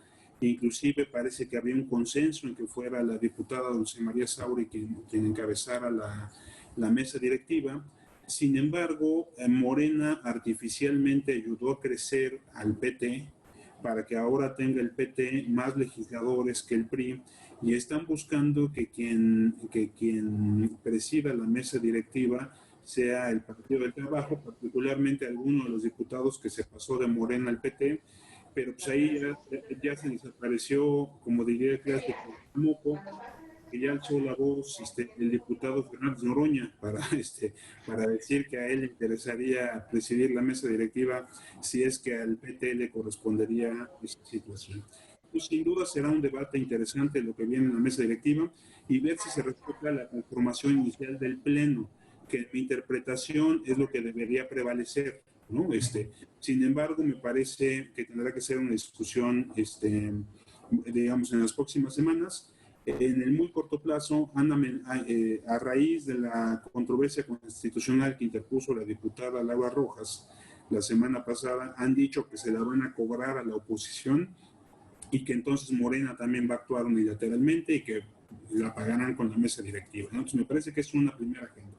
Inclusive parece que había un consenso en que fuera la diputada Dulce María Sauri quien encabezara la mesa directiva. Sin embargo, Morena artificialmente ayudó a crecer al PT para que ahora tenga el PT más legisladores que el PRI, y están buscando que quien presida la mesa directiva sea el Partido del Trabajo, particularmente alguno de los diputados que se pasó de Morena al PT, pero pues ahí ya se desapareció, como diría clase moco, que ya alzó la voz el diputado Fernández Noroña para decir que a él le interesaría presidir la mesa directiva si es que al PT le correspondería esa situación. Pues sin duda será un debate interesante lo que viene en la mesa directiva y ver si se respeta la conformación inicial del Pleno, que en mi interpretación es lo que debería prevalecer, ¿no? Sin embargo, me parece que tendrá que ser una discusión, digamos, en las próximas semanas. En el muy corto plazo, a raíz de la controversia constitucional que interpuso la diputada Laura Rojas la semana pasada, han dicho que se la van a cobrar a la oposición y que entonces Morena también va a actuar unilateralmente y que la pagarán con la mesa directiva, ¿no? Entonces me parece que es una primera agenda.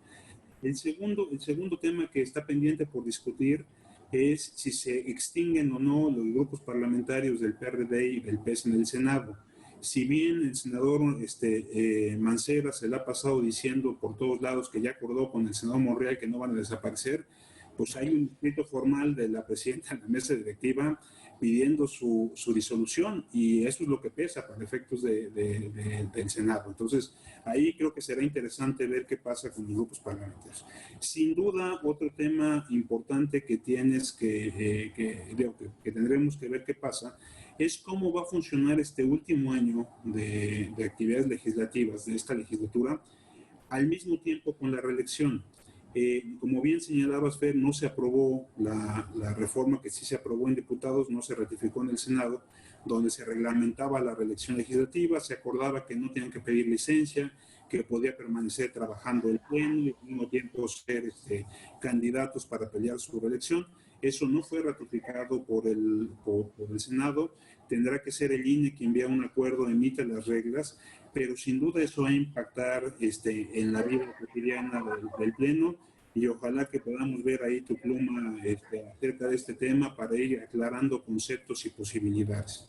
El segundo tema que está pendiente por discutir es si se extinguen o no los grupos parlamentarios del PRD y del PES en el Senado. Si bien el senador Mancera se le ha pasado diciendo por todos lados que ya acordó con el senador Monreal que no van a desaparecer, pues hay un escrito formal de la presidenta de la mesa directiva pidiendo su disolución, y eso es lo que pesa para efectos del Senado. Entonces, ahí creo que será interesante ver qué pasa con los grupos parlamentarios. Sin duda, otro tema importante que tienes que tendremos que ver qué pasa es cómo va a funcionar este último año de actividades legislativas de esta legislatura al mismo tiempo con la reelección. Como bien señalabas, Fer, no se aprobó la reforma que sí se aprobó en diputados, no se ratificó en el Senado, donde se reglamentaba la reelección legislativa, se acordaba que no tenían que pedir licencia, que podía permanecer trabajando el pleno y al mismo tiempo ser candidatos para pelear su reelección. Eso no fue ratificado por el Senado. Tendrá que ser el INE quien vea un acuerdo, emita las reglas, pero sin duda eso va a impactar en la vida cotidiana del Pleno, y ojalá que podamos ver ahí tu pluma acerca de este tema para ir aclarando conceptos y posibilidades.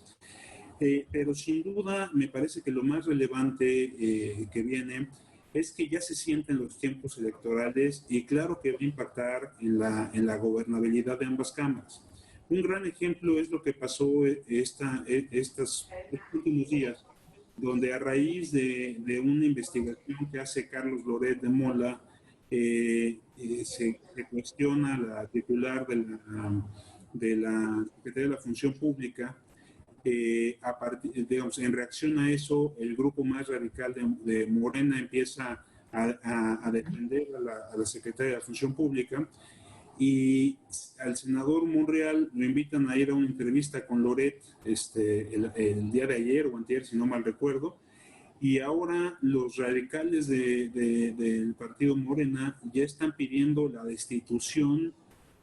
Pero sin duda me parece que lo más relevante que viene es que ya se sienten los tiempos electorales, y claro que va a impactar en la gobernabilidad de ambas cámaras. Un gran ejemplo es lo que pasó estos últimos días, donde a raíz de una investigación que hace Carlos Loret de Mola, se cuestiona la titular de la Secretaría de la Función Pública. Digamos, en reacción a eso, el grupo más radical de Morena empieza a defender a la Secretaría de la Función Pública, y al senador Monreal lo invitan a ir a una entrevista con Loret el día de ayer o antier, si no mal recuerdo, y ahora los radicales del partido Morena ya están pidiendo la destitución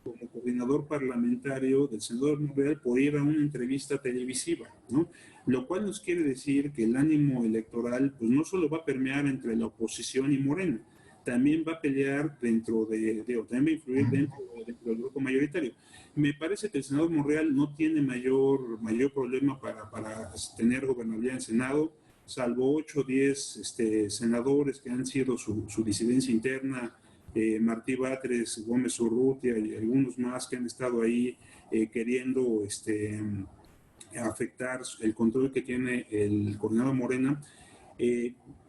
como coordinador parlamentario del senador Monreal por ir a una entrevista televisiva, ¿no? Lo cual nos quiere decir que el ánimo electoral pues no solo va a permear entre la oposición y Morena, también va a pelear también va a influir dentro del grupo mayoritario. Me parece que el senador Monreal no tiene mayor problema para tener gobernabilidad en el Senado, salvo 8 o 10 senadores que han sido su disidencia interna, Martí Batres, Gómez Urrutia y algunos más que han estado ahí queriendo afectar el control que tiene el coordinador Morena.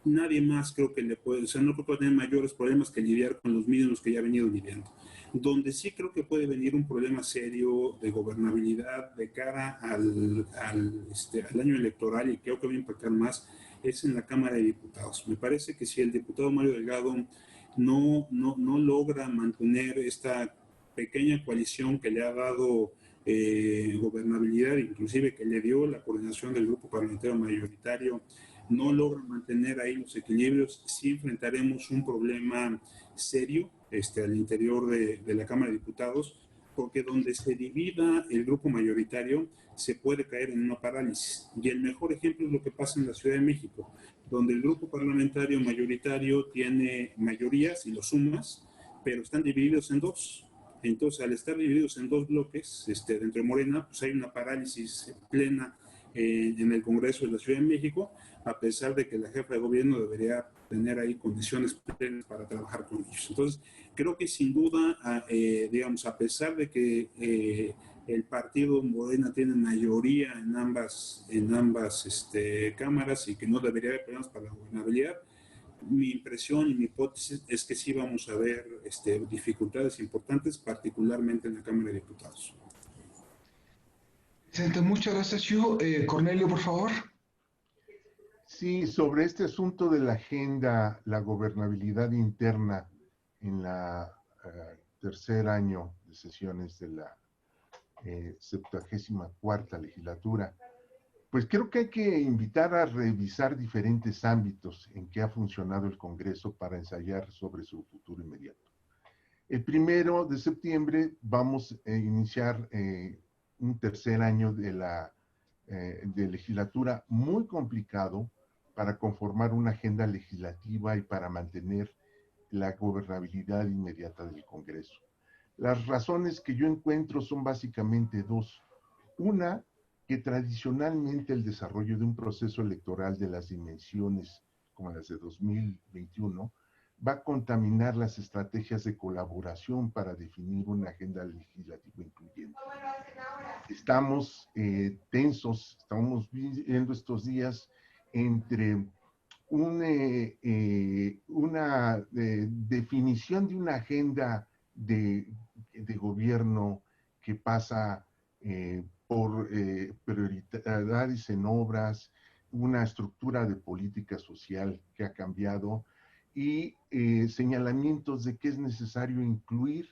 Nadie más creo que le puede, o sea, no creo que tener mayores problemas que lidiar con los mismos que ya ha venido lidiando. Donde sí creo que puede venir un problema serio de gobernabilidad de cara al año electoral, y creo que va a impactar más, es en la Cámara de Diputados. Me parece que si el diputado Mario Delgado no logra mantener esta pequeña coalición que le ha dado gobernabilidad, inclusive que le dio la coordinación del grupo parlamentario mayoritario, no logra mantener ahí los equilibrios, sí enfrentaremos un problema serio al interior de la Cámara de Diputados, porque donde se divida el grupo mayoritario se puede caer en una parálisis. Y el mejor ejemplo es lo que pasa en la Ciudad de México, donde el grupo parlamentario mayoritario tiene mayorías y lo sumas, pero están divididos en dos. Entonces, al estar divididos en dos bloques, dentro de Morena, pues hay una parálisis plena en el Congreso de la Ciudad de México, a pesar de que la jefa de gobierno debería tener ahí condiciones plenas para trabajar con ellos. Entonces, creo que sin duda, digamos, a pesar de que el partido Morena tiene mayoría en ambas cámaras y que no debería haber problemas para la gobernabilidad, mi impresión y mi hipótesis es que sí vamos a ver dificultades importantes, particularmente en la Cámara de Diputados. Vicente, muchas gracias, Hugh. Cornelio, por favor. Sí, sobre este asunto de la agenda, la gobernabilidad interna en la tercer año de sesiones de la 74ª legislatura, Pues creo que hay que invitar a revisar diferentes ámbitos en que ha funcionado el Congreso para ensayar sobre su futuro inmediato. El 1 de septiembre vamos a iniciar un tercer año de legislatura muy complicado para conformar una agenda legislativa y para mantener la gobernabilidad inmediata del Congreso. Las razones que yo encuentro son básicamente dos. Una, que tradicionalmente el desarrollo de un proceso electoral de las dimensiones como las de 2021 va a contaminar las estrategias de colaboración para definir una agenda legislativa incluyente. Estamos tensos, estamos viendo estos días entre una definición de una agenda de gobierno que pasa por prioridades en obras, una estructura de política social que ha cambiado y señalamientos de que es necesario incluir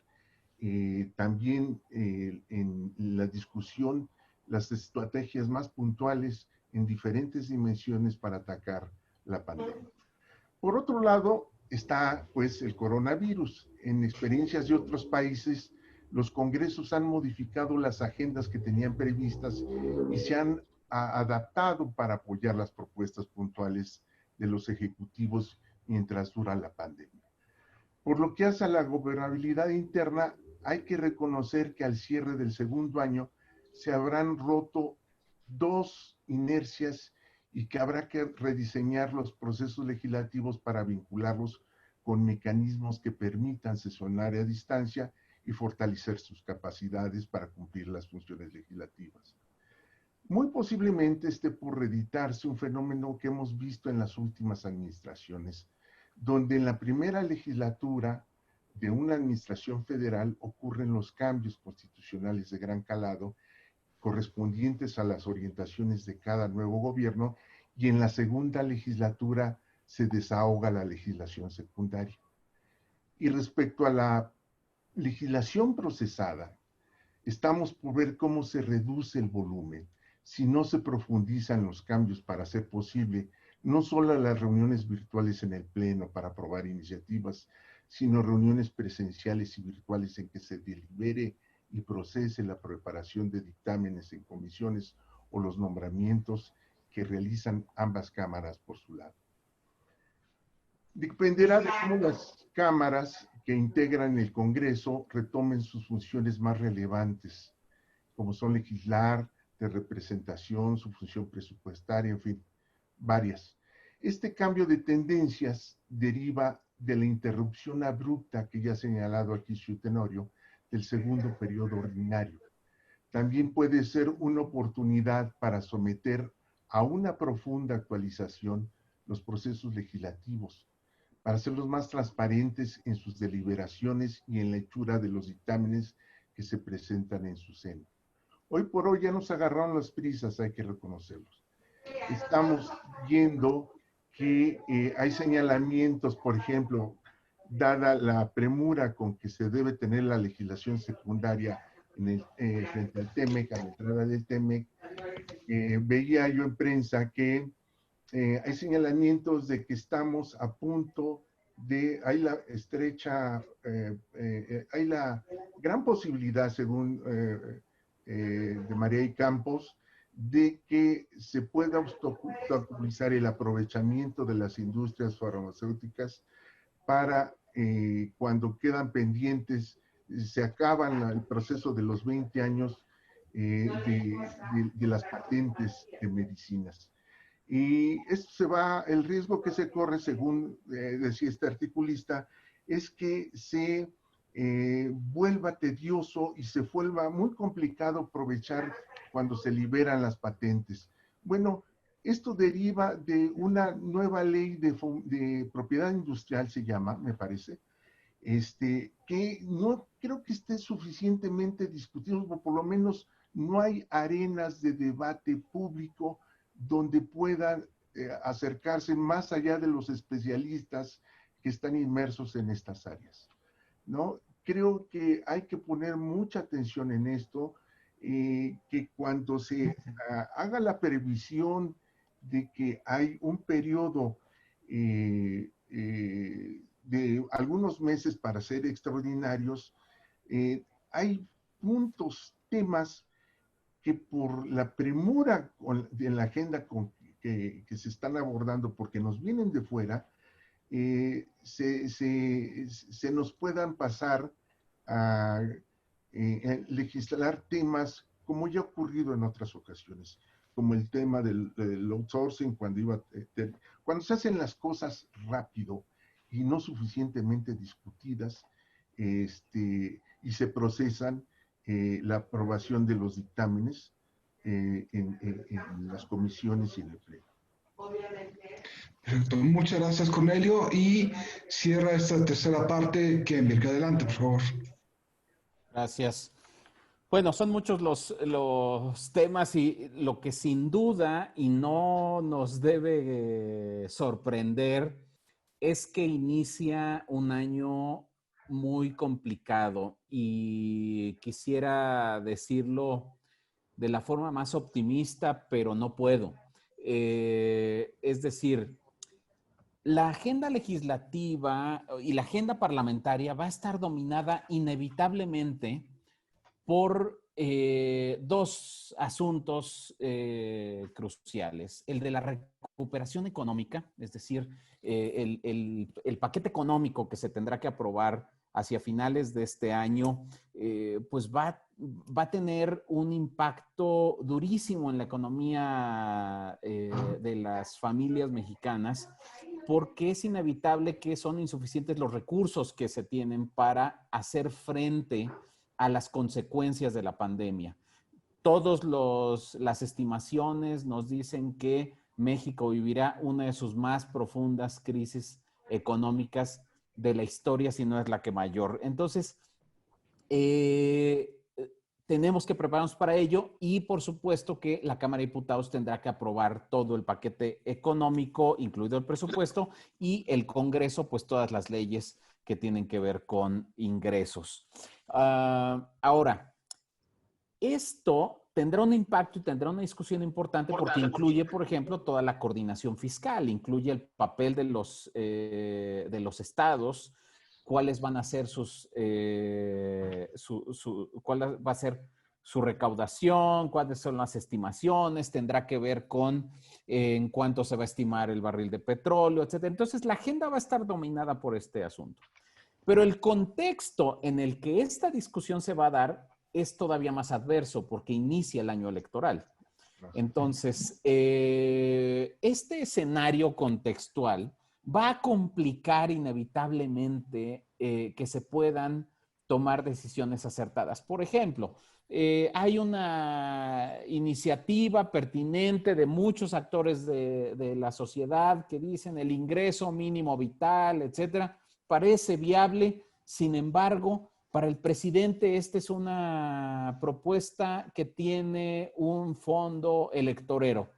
también en la discusión las estrategias más puntuales en diferentes dimensiones para atacar la pandemia. Por otro lado, está pues el coronavirus. En experiencias de otros países, los congresos han modificado las agendas que tenían previstas y se han adaptado para apoyar las propuestas puntuales de los ejecutivos mientras dura la pandemia. Por lo que hace a la gobernabilidad interna, hay que reconocer que al cierre del segundo año se habrán roto dos inercias y que habrá que rediseñar los procesos legislativos para vincularlos con mecanismos que permitan sesionar a distancia y fortalecer sus capacidades para cumplir las funciones legislativas. Muy posiblemente esté por reeditarse un fenómeno que hemos visto en las últimas administraciones, donde en la primera legislatura de una administración federal ocurren los cambios constitucionales de gran calado correspondientes a las orientaciones de cada nuevo gobierno y en la segunda legislatura se desahoga la legislación secundaria. Y respecto a la legislación procesada, estamos por ver cómo se reduce el volumen si no se profundizan los cambios para hacer posible no solo las reuniones virtuales en el Pleno para aprobar iniciativas, sino reuniones presenciales y virtuales en que se delibere y procese la preparación de dictámenes en comisiones o los nombramientos que realizan ambas cámaras por su lado. Dependerá de cómo las cámaras que integran el Congreso retomen sus funciones más relevantes, como son legislar, de representación, su función presupuestaria, en fin, varias. Este cambio de tendencias deriva de la interrupción abrupta que ya ha señalado aquí su Tenorio del segundo periodo ordinario. También puede ser una oportunidad para someter a una profunda actualización los procesos legislativos, para hacerlos más transparentes en sus deliberaciones y en la hechura de los dictámenes que se presentan en su seno. Hoy por hoy ya nos agarraron las prisas, hay que reconocerlos. Estamos viendo que hay señalamientos, por ejemplo, dada la premura con que se debe tener la legislación secundaria en frente al TEMEC, a la entrada del TEMEC, veía yo en prensa que hay señalamientos de que estamos a punto de, hay la estrecha, hay la gran posibilidad, según de María y Campos, de que se pueda obstaculizar el aprovechamiento de las industrias farmacéuticas para cuando quedan pendientes, se acaban el proceso de los 20 años de las patentes de medicinas. Y esto se va, el riesgo que se corre, según decía este articulista, es que se vuelva tedioso y se vuelva muy complicado aprovechar cuando se liberan las patentes. Bueno, esto deriva de una nueva ley de propiedad industrial, se llama, me parece, que no creo que esté suficientemente discutido, o por lo menos no hay arenas de debate público donde puedan acercarse más allá de los especialistas que están inmersos en estas áreas, ¿no? Creo que hay que poner mucha atención en esto. que cuando se haga la previsión de que hay un periodo de algunos meses para ser extraordinarios, hay puntos, temas que por la premura en la agenda que se están abordando, porque nos vienen de fuera, se nos puedan pasar a legislar temas como ya ha ocurrido en otras ocasiones, como el tema del outsourcing, cuando se hacen las cosas rápido y no suficientemente discutidas, y se procesan la aprobación de los dictámenes en las comisiones y en el pleno. Perfecto. Muchas gracias, Cornelio. Y cierra esta tercera parte, Kenberg. Adelante, por favor. Gracias. Bueno, son muchos los temas y lo que sin duda y no nos debe sorprender es que inicia un año muy complicado y quisiera decirlo de la forma más optimista, pero no puedo. Es decir, la agenda legislativa y la agenda parlamentaria va a estar dominada inevitablemente por dos asuntos cruciales. El de la recuperación económica, es decir, el paquete económico que se tendrá que aprobar hacia finales de este año, pues va a tener un impacto durísimo en la economía de las familias mexicanas, porque es inevitable que son insuficientes los recursos que se tienen para hacer frente a las consecuencias de la pandemia. Todas las estimaciones nos dicen que México vivirá una de sus más profundas crisis económicas de la historia, si no es la que mayor. Entonces, tenemos que prepararnos para ello y por supuesto que la Cámara de Diputados tendrá que aprobar todo el paquete económico, incluido el presupuesto, y el Congreso, pues todas las leyes que tienen que ver con ingresos. Ahora, esto tendrá un impacto y tendrá una discusión importante porque incluye, por ejemplo, toda la coordinación fiscal, incluye el papel de los estados, cuáles van a ser cuál va a ser su recaudación, cuáles son las estimaciones, tendrá que ver con en cuánto se va a estimar el barril de petróleo, etc. Entonces, la agenda va a estar dominada por este asunto. Pero el contexto en el que esta discusión se va a dar es todavía más adverso porque inicia el año electoral. Entonces, este escenario contextual va a complicar inevitablemente que se puedan tomar decisiones acertadas. Por ejemplo, hay una iniciativa pertinente de muchos actores de la sociedad que dicen el ingreso mínimo vital, etcétera, parece viable. Sin embargo, para el presidente esta es una propuesta que tiene un fondo electorero.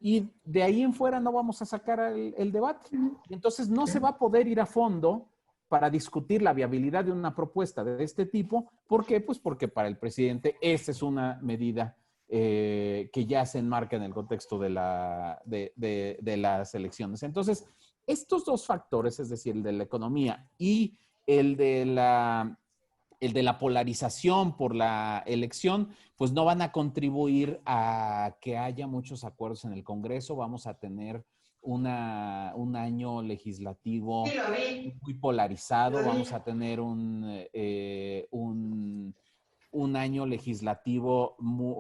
Y de ahí en fuera no vamos a sacar el debate. Entonces no se va a poder ir a fondo para discutir la viabilidad de una propuesta de este tipo. ¿Por qué? Pues porque para el presidente esta es una medida que ya se enmarca en el contexto de las elecciones. Entonces, estos dos factores, es decir, el de la economía y el de la polarización por la elección, pues no van a contribuir a que haya muchos acuerdos en el Congreso. Vamos a tener un año legislativo muy polarizado. Vamos a tener un año legislativo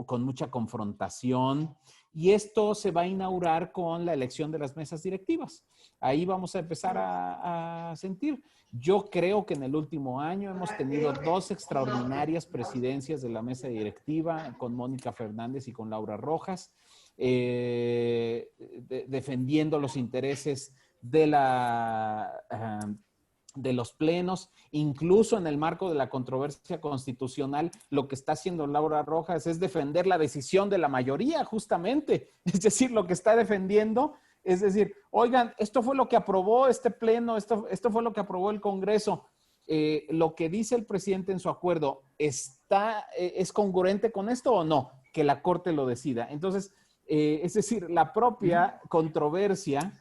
con mucha confrontación. Y esto se va a inaugurar con la elección de las mesas directivas. Ahí vamos a empezar a sentir. Yo creo que en el último año hemos tenido 2 extraordinarias presidencias de la mesa directiva con Mónica Fernández y con Laura Rojas, defendiendo los intereses de los plenos, incluso en el marco de la controversia constitucional, lo que está haciendo Laura Rojas es defender la decisión de la mayoría, justamente. Es decir, lo que está defendiendo es decir, oigan, esto fue lo que aprobó este pleno, esto fue lo que aprobó el Congreso. lo que dice el presidente en su acuerdo es congruente con esto o no, que la Corte lo decida. Entonces, es decir, la propia controversia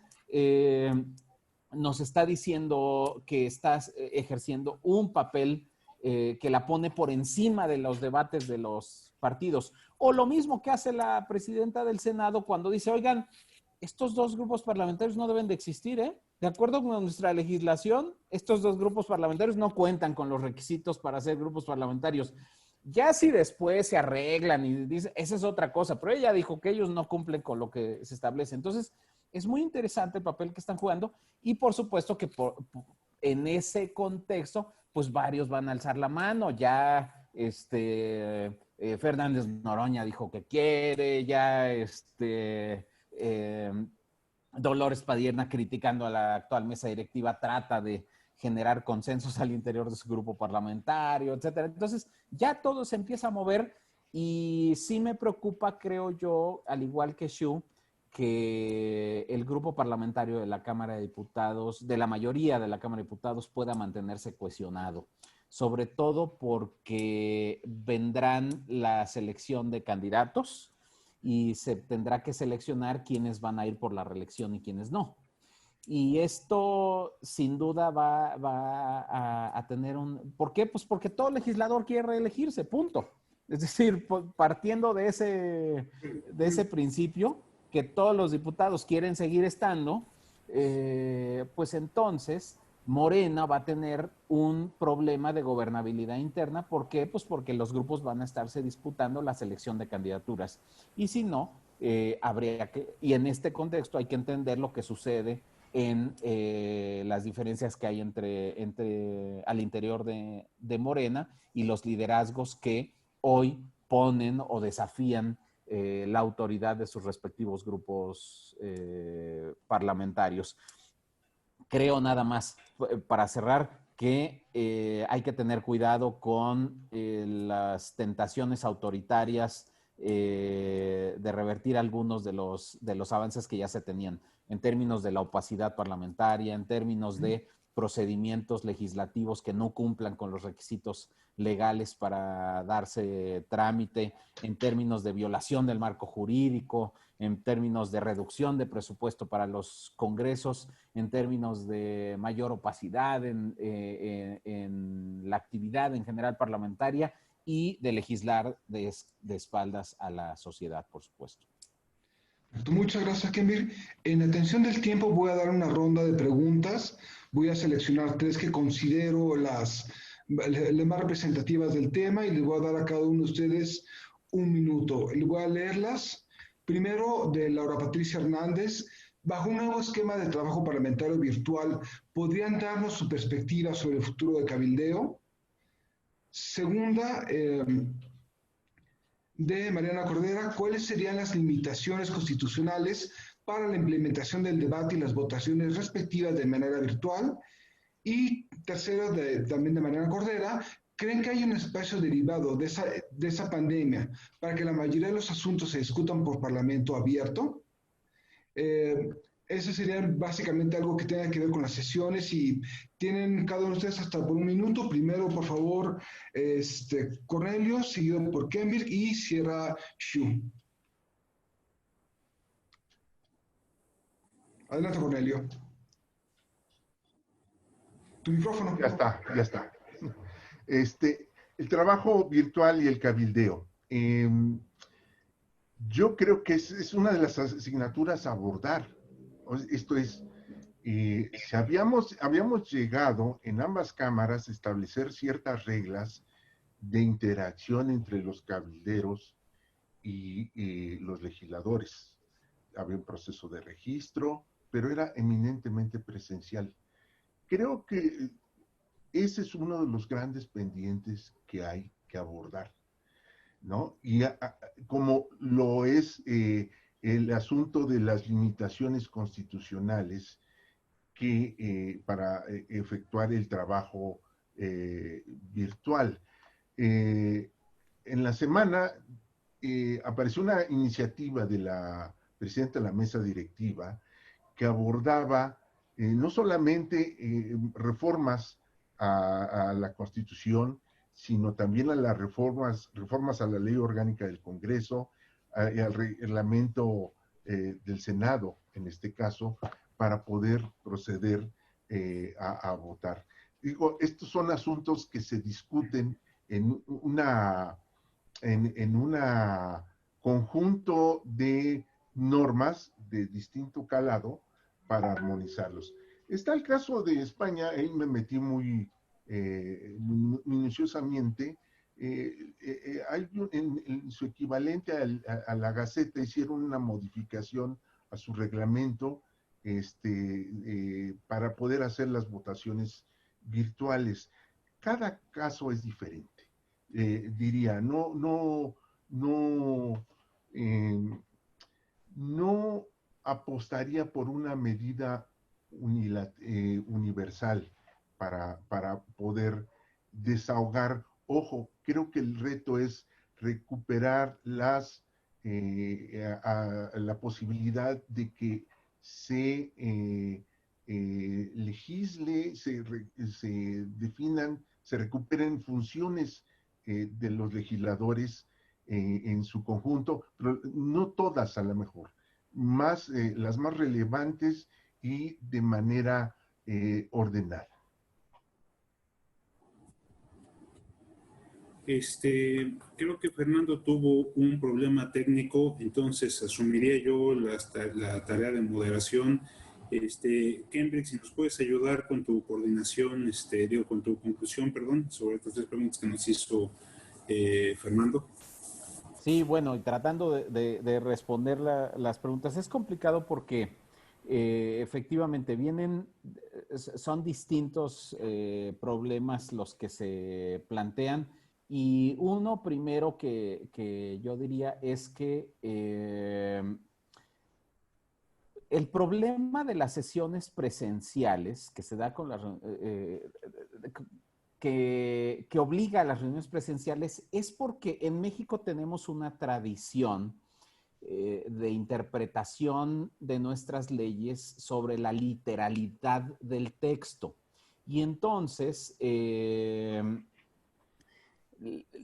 nos está diciendo que estás ejerciendo un papel que la pone por encima de los debates de los partidos. O lo mismo que hace la presidenta del Senado cuando dice, oigan, estos dos grupos parlamentarios no deben de existir, ¿eh? De acuerdo con nuestra legislación, estos dos grupos parlamentarios no cuentan con los requisitos para ser grupos parlamentarios. Ya si después se arreglan y dicen, esa es otra cosa, pero ella dijo que ellos no cumplen con lo que se establece. Entonces, es muy interesante el papel que están jugando y por supuesto que en ese contexto, pues varios van a alzar la mano. Ya Fernández Noroña dijo que quiere, ya Dolores Padierna, criticando a la actual mesa directiva, trata de generar consensos al interior de su grupo parlamentario, etcétera. Entonces, ya todo se empieza a mover y sí me preocupa, creo yo, al igual que Xu, que el grupo parlamentario de la Cámara de Diputados, de la mayoría de la Cámara de Diputados, pueda mantenerse cohesionado, sobre todo porque vendrán la selección de candidatos y se tendrá que seleccionar quiénes van a ir por la reelección y quiénes no. Y esto sin duda va a tener un... ¿Por qué? Pues porque todo legislador quiere reelegirse, punto. Es decir, partiendo de ese principio, que todos los diputados quieren seguir estando, pues entonces Morena va a tener un problema de gobernabilidad interna. ¿Por qué? Pues porque los grupos van a estarse disputando la selección de candidaturas. Y si no, habría que... Y en este contexto hay que entender lo que sucede en las diferencias que hay al interior de Morena y los liderazgos que hoy ponen o desafían la autoridad de sus respectivos grupos parlamentarios. Creo nada más, para cerrar, que hay que tener cuidado con las tentaciones autoritarias de revertir algunos de los avances que ya se tenían en términos de la opacidad parlamentaria, en términos de procedimientos legislativos que no cumplan con los requisitos legales para darse trámite, en términos de violación del marco jurídico, en términos de reducción de presupuesto para los congresos, en términos de mayor opacidad en la actividad en general parlamentaria y de legislar de espaldas a la sociedad, por supuesto. Muchas gracias, Kemir. En atención del tiempo voy a dar una ronda de preguntas. Voy a seleccionar 3 que considero las más representativas del tema y les voy a dar a cada uno de ustedes 1 minuto. Les voy a leerlas. Primero, de Laura Patricia Hernández. Bajo un nuevo esquema de trabajo parlamentario virtual, ¿podrían darnos su perspectiva sobre el futuro de cabildeo? Segunda, de Mariana Cordera, ¿cuáles serían las limitaciones constitucionales para la implementación del debate y las votaciones respectivas de manera virtual? Y tercero, también de Mariana Cordera, ¿creen que hay un espacio derivado de esa pandemia para que la mayoría de los asuntos se discutan por parlamento abierto? Eso sería básicamente algo que tenga que ver con las sesiones y tienen cada uno de ustedes hasta por 1 minuto. Primero, por favor, Cornelio, seguido por Kemir y cierra Xu. Adelante, Cornelio. Tu micrófono. Ya está, ya está. El trabajo virtual y el cabildeo. Yo creo que es una de las asignaturas a abordar. Esto es, si habíamos llegado en ambas cámaras a establecer ciertas reglas de interacción entre los cabilderos y los legisladores. Había un proceso de registro, pero era eminentemente presencial. Creo que ese es uno de los grandes pendientes que hay que abordar, ¿no? Y como lo es el asunto de las limitaciones constitucionales para efectuar el trabajo virtual. En la semana apareció una iniciativa de la presidenta de la mesa directiva que abordaba no solamente reformas a la Constitución, sino también a las reformas a la Ley Orgánica del Congreso y al reglamento del Senado, en este caso, para poder proceder a votar. Digo, estos son asuntos que se discuten en una conjunto de normas de distinto calado para armonizarlos. Está el caso de España, ahí me metí muy minuciosamente. Hay en su equivalente a la Gaceta hicieron una modificación a su reglamento para poder hacer las votaciones virtuales. Cada caso es diferente. Diría, no apostaría por una medida universal para poder desahogar. Ojo, creo que el reto es recuperar la posibilidad de que se legisle, se definan, se recuperen funciones de los legisladores en su conjunto, pero no todas a lo mejor, las más relevantes y de manera ordenada. Creo que Fernando tuvo un problema técnico, entonces asumiría yo la tarea de moderación. Cambridge, si nos puedes ayudar con tu coordinación, con tu conclusión, perdón, sobre estas 3 preguntas que nos hizo Fernando. Sí, bueno, y tratando de responder las preguntas, es complicado porque efectivamente son distintos problemas los que se plantean. Y uno primero que yo diría es que el problema de las sesiones presenciales que se da con las que obliga a las reuniones presenciales es porque en México tenemos una tradición de interpretación de nuestras leyes sobre la literalidad del texto. Y entonces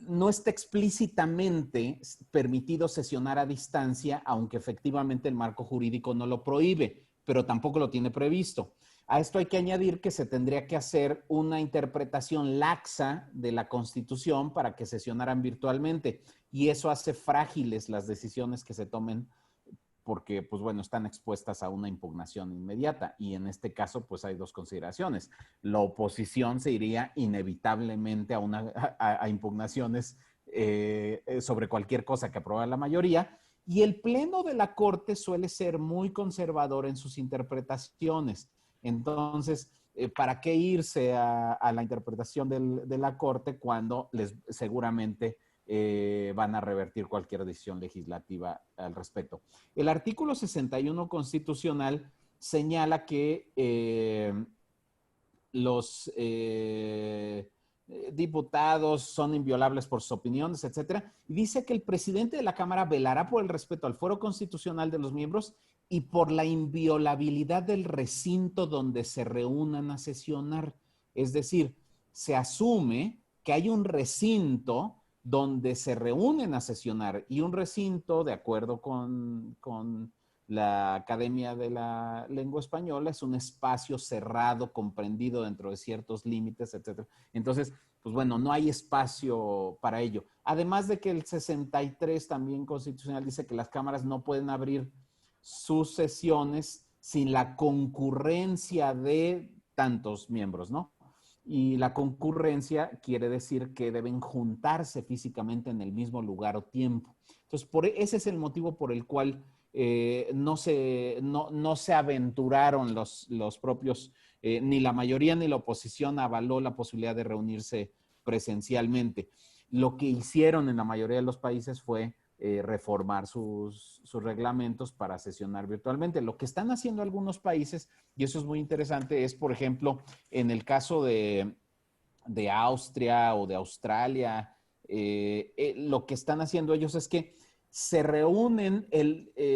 no está explícitamente permitido sesionar a distancia, aunque efectivamente el marco jurídico no lo prohíbe, pero tampoco lo tiene previsto. A esto hay que añadir que se tendría que hacer una interpretación laxa de la Constitución para que sesionaran virtualmente, y eso hace frágiles las decisiones que se tomen porque, pues bueno, están expuestas a una impugnación inmediata. Y en este caso, pues hay 2 consideraciones. La oposición se iría inevitablemente a impugnaciones sobre cualquier cosa que aprueba la mayoría. Y el pleno de la Corte suele ser muy conservador en sus interpretaciones. Entonces, ¿para qué irse a la interpretación de la Corte cuando seguramente van a revertir cualquier decisión legislativa al respecto? El artículo 61 constitucional señala que los diputados son inviolables por sus opiniones, etcétera, y dice que el presidente de la Cámara velará por el respeto al fuero constitucional de los miembros y por la inviolabilidad del recinto donde se reúnan a sesionar. Es decir, se asume que hay un recinto donde se reúnen a sesionar, y un recinto, de acuerdo con la Academia de la Lengua Española, es un espacio cerrado, comprendido dentro de ciertos límites, etc. Entonces, pues bueno, no hay espacio para ello. Además de que el 63 también constitucional dice que las cámaras no pueden abrir sus sesiones sin la concurrencia de tantos miembros, ¿no? Y la concurrencia quiere decir que deben juntarse físicamente en el mismo lugar o tiempo. Entonces, ese es el motivo por el cual no se aventuraron los propios, ni la mayoría ni la oposición avaló la posibilidad de reunirse presencialmente. Lo que hicieron en la mayoría de los países fue reformar sus reglamentos para sesionar virtualmente. Lo que están haciendo algunos países, y eso es muy interesante, es, por ejemplo, en el caso de Austria o de Australia, lo que están haciendo ellos es que se reúnen,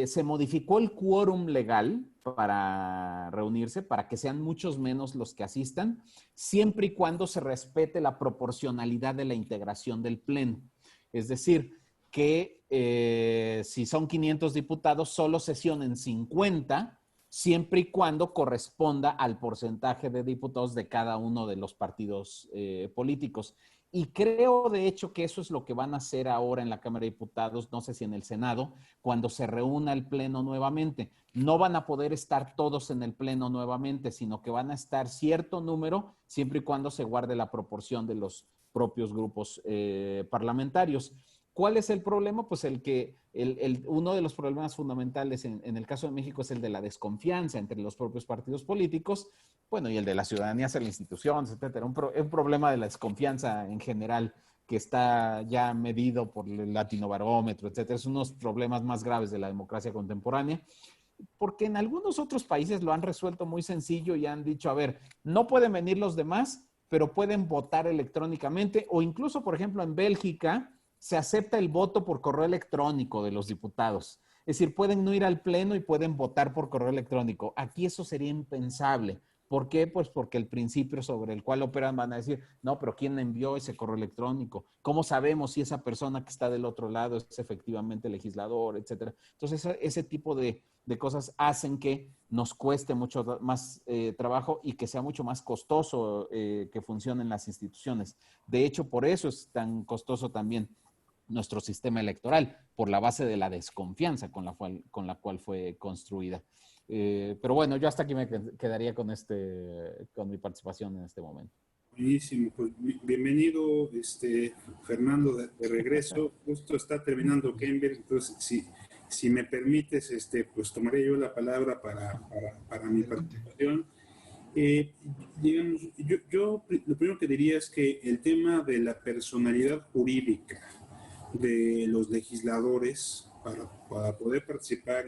se modificó el quórum legal para reunirse, para que sean muchos menos los que asistan, siempre y cuando se respete la proporcionalidad de la integración del pleno. Es decir, que si son 500 diputados, solo sesionen 50, siempre y cuando corresponda al porcentaje de diputados de cada uno de los partidos políticos. Y creo, de hecho, que eso es lo que van a hacer ahora en la Cámara de Diputados, no sé si en el Senado, cuando se reúna el Pleno nuevamente. No van a poder estar todos en el Pleno nuevamente, sino que van a estar cierto número, siempre y cuando se guarde la proporción de los propios grupos parlamentarios. ¿Cuál es el problema? Pues uno de los problemas fundamentales en el caso de México es el de la desconfianza entre los propios partidos políticos, bueno, y el de la ciudadanía hacia las instituciones, etcétera. Un problema de la desconfianza en general que está ya medido por el Latinobarómetro, etcétera. Es uno de los problemas más graves de la democracia contemporánea, porque en algunos otros países lo han resuelto muy sencillo y han dicho, a ver, no pueden venir los demás, pero pueden votar electrónicamente, o incluso, por ejemplo, en Bélgica, se acepta el voto por correo electrónico de los diputados. Es decir, pueden no ir al pleno y pueden votar por correo electrónico. Aquí eso sería impensable. ¿Por qué? Pues porque el principio sobre el cual operan van a decir, no, pero ¿quién envió ese correo electrónico? ¿Cómo sabemos si esa persona que está del otro lado es efectivamente legislador, etcétera? Entonces, ese tipo de cosas hacen que nos cueste mucho más trabajo y que sea mucho más costoso que funcionen las instituciones. De hecho, por eso es tan costoso también nuestro sistema electoral, por la base de la desconfianza con la cual fue construida. Pero bueno, yo hasta aquí me quedaría con mi participación en este momento. Buenísimo, pues bienvenido Fernando de regreso. Justo está terminando Cambridge, entonces si me permites, pues tomaré yo la palabra para mi participación. Digamos, yo lo primero que diría es que el tema de la personalidad jurídica de los legisladores para poder participar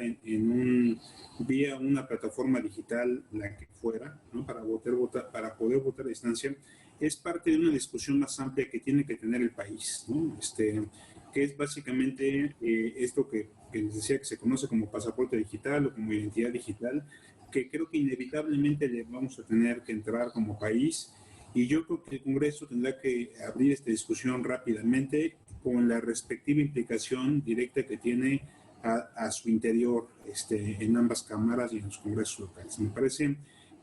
vía una plataforma digital, la que fuera, ¿no? para poder votar a distancia, es parte de una discusión más amplia que tiene que tener el país, ¿no? Que es básicamente esto que les decía que se conoce como pasaporte digital o como identidad digital, que creo que inevitablemente le vamos a tener que entrar como país, y yo creo que el Congreso tendrá que abrir esta discusión rápidamente con la respectiva implicación directa que tiene a su interior en ambas cámaras y en los congresos locales. Me parece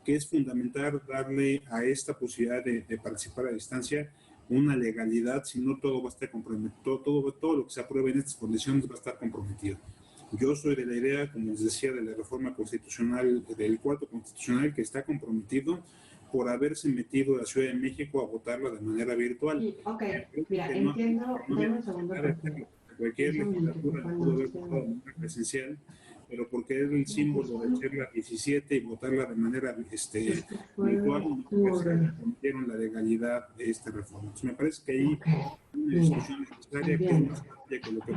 que es fundamental darle a esta posibilidad de participar a distancia una legalidad, si no todo va a estar comprometido, todo lo que se apruebe en estas condiciones va a estar comprometido. Yo soy de la idea, como les decía, de la reforma constitucional, del cuarto constitucional, que está comprometido por haberse metido a la Ciudad de México a votarla de manera virtual. Sí, ok, mira, entiendo, dame un segundo. Cualquier legislatura pudo haber votado de manera presencial, pero porque es el símbolo de ser la 17 y votarla de manera virtual, no permitieron la legalidad de esta reforma. Entonces, me parece que ahí una discusión necesaria que es más amplia que lo que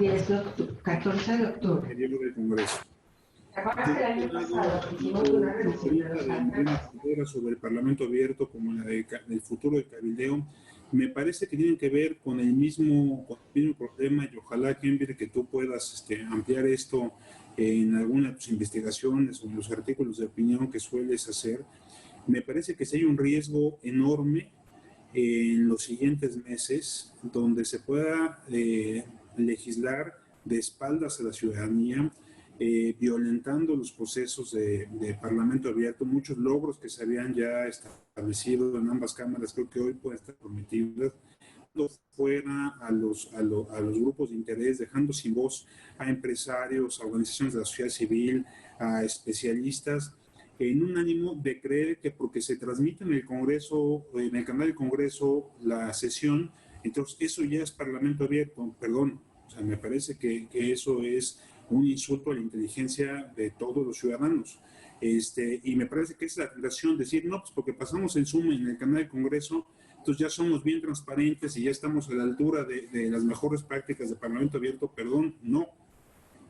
14 de octubre. periodo del Congreso. Sobre el Parlamento abierto como la del futuro del cabildeo, me parece que tienen que ver con el mismo problema, y ojalá, Kenber, que tú puedas ampliar esto en alguna de tus investigaciones o en los artículos de opinión que sueles hacer. Me parece que si hay un riesgo enorme en los siguientes meses donde se pueda legislar de espaldas a la ciudadanía, violentando los procesos de Parlamento abierto. Muchos logros que se habían ya establecido en ambas cámaras creo que hoy pueden estar comprometidos, fuera a los grupos de interés, dejando sin voz a empresarios, a organizaciones de la sociedad civil, a especialistas, en un ánimo de creer que porque se transmite en el Congreso, en el canal del Congreso, la sesión, entonces eso ya es Parlamento abierto. Perdón, o sea, me parece que eso es un insulto a la inteligencia de todos los ciudadanos. Y me parece que es la tentación de decir, no, pues porque pasamos el Zoom en el canal del Congreso, entonces ya somos bien transparentes y ya estamos a la altura de las mejores prácticas de Parlamento abierto. Perdón, no.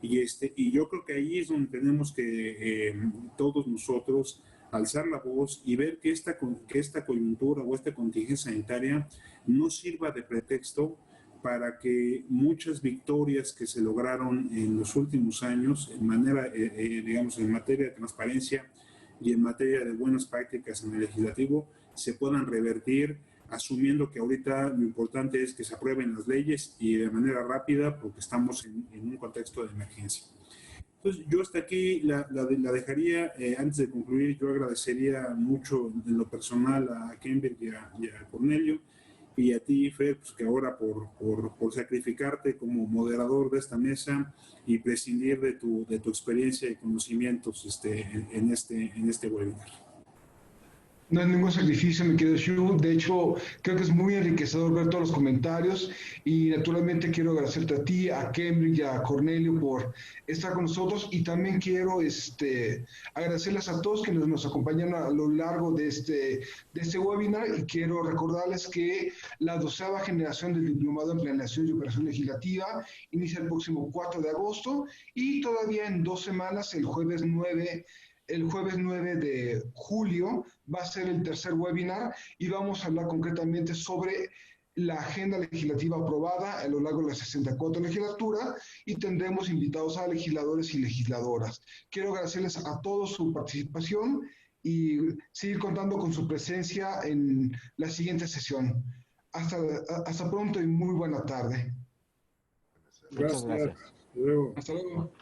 Y yo creo que ahí es donde tenemos que todos nosotros alzar la voz y ver que esta coyuntura o esta contingencia sanitaria no sirva de pretexto para que muchas victorias que se lograron en los últimos años en digamos, en materia de transparencia y en materia de buenas prácticas en el legislativo se puedan revertir, asumiendo que ahorita lo importante es que se aprueben las leyes y de manera rápida porque estamos en un contexto de emergencia. Entonces, yo hasta aquí la dejaría. Antes de concluir, yo agradecería mucho en lo personal a Kenberg y a Cornelio, y a ti, Fer, pues que ahora por sacrificarte como moderador de esta mesa y prescindir de tu experiencia y conocimientos en este webinar. No hay ningún sacrificio, mi querido Shu. De hecho, creo que es muy enriquecedor ver todos los comentarios y naturalmente quiero agradecerte a ti, a Cambridge y a Cornelio por estar con nosotros y también quiero agradecerles a todos que nos acompañaron a lo largo de este webinar y quiero recordarles que la 12ª generación del Diplomado en Planeación y Operación Legislativa inicia el próximo 4 de agosto y todavía en 2 semanas, el jueves 9 de julio va a ser el tercer webinar y vamos a hablar concretamente sobre la agenda legislativa aprobada a lo largo de la 64 legislatura y tendremos invitados a legisladores y legisladoras. Quiero agradecerles a todos su participación y seguir contando con su presencia en la siguiente sesión. Hasta pronto y muy buena tarde. Muchas gracias. Hasta luego. Hasta luego.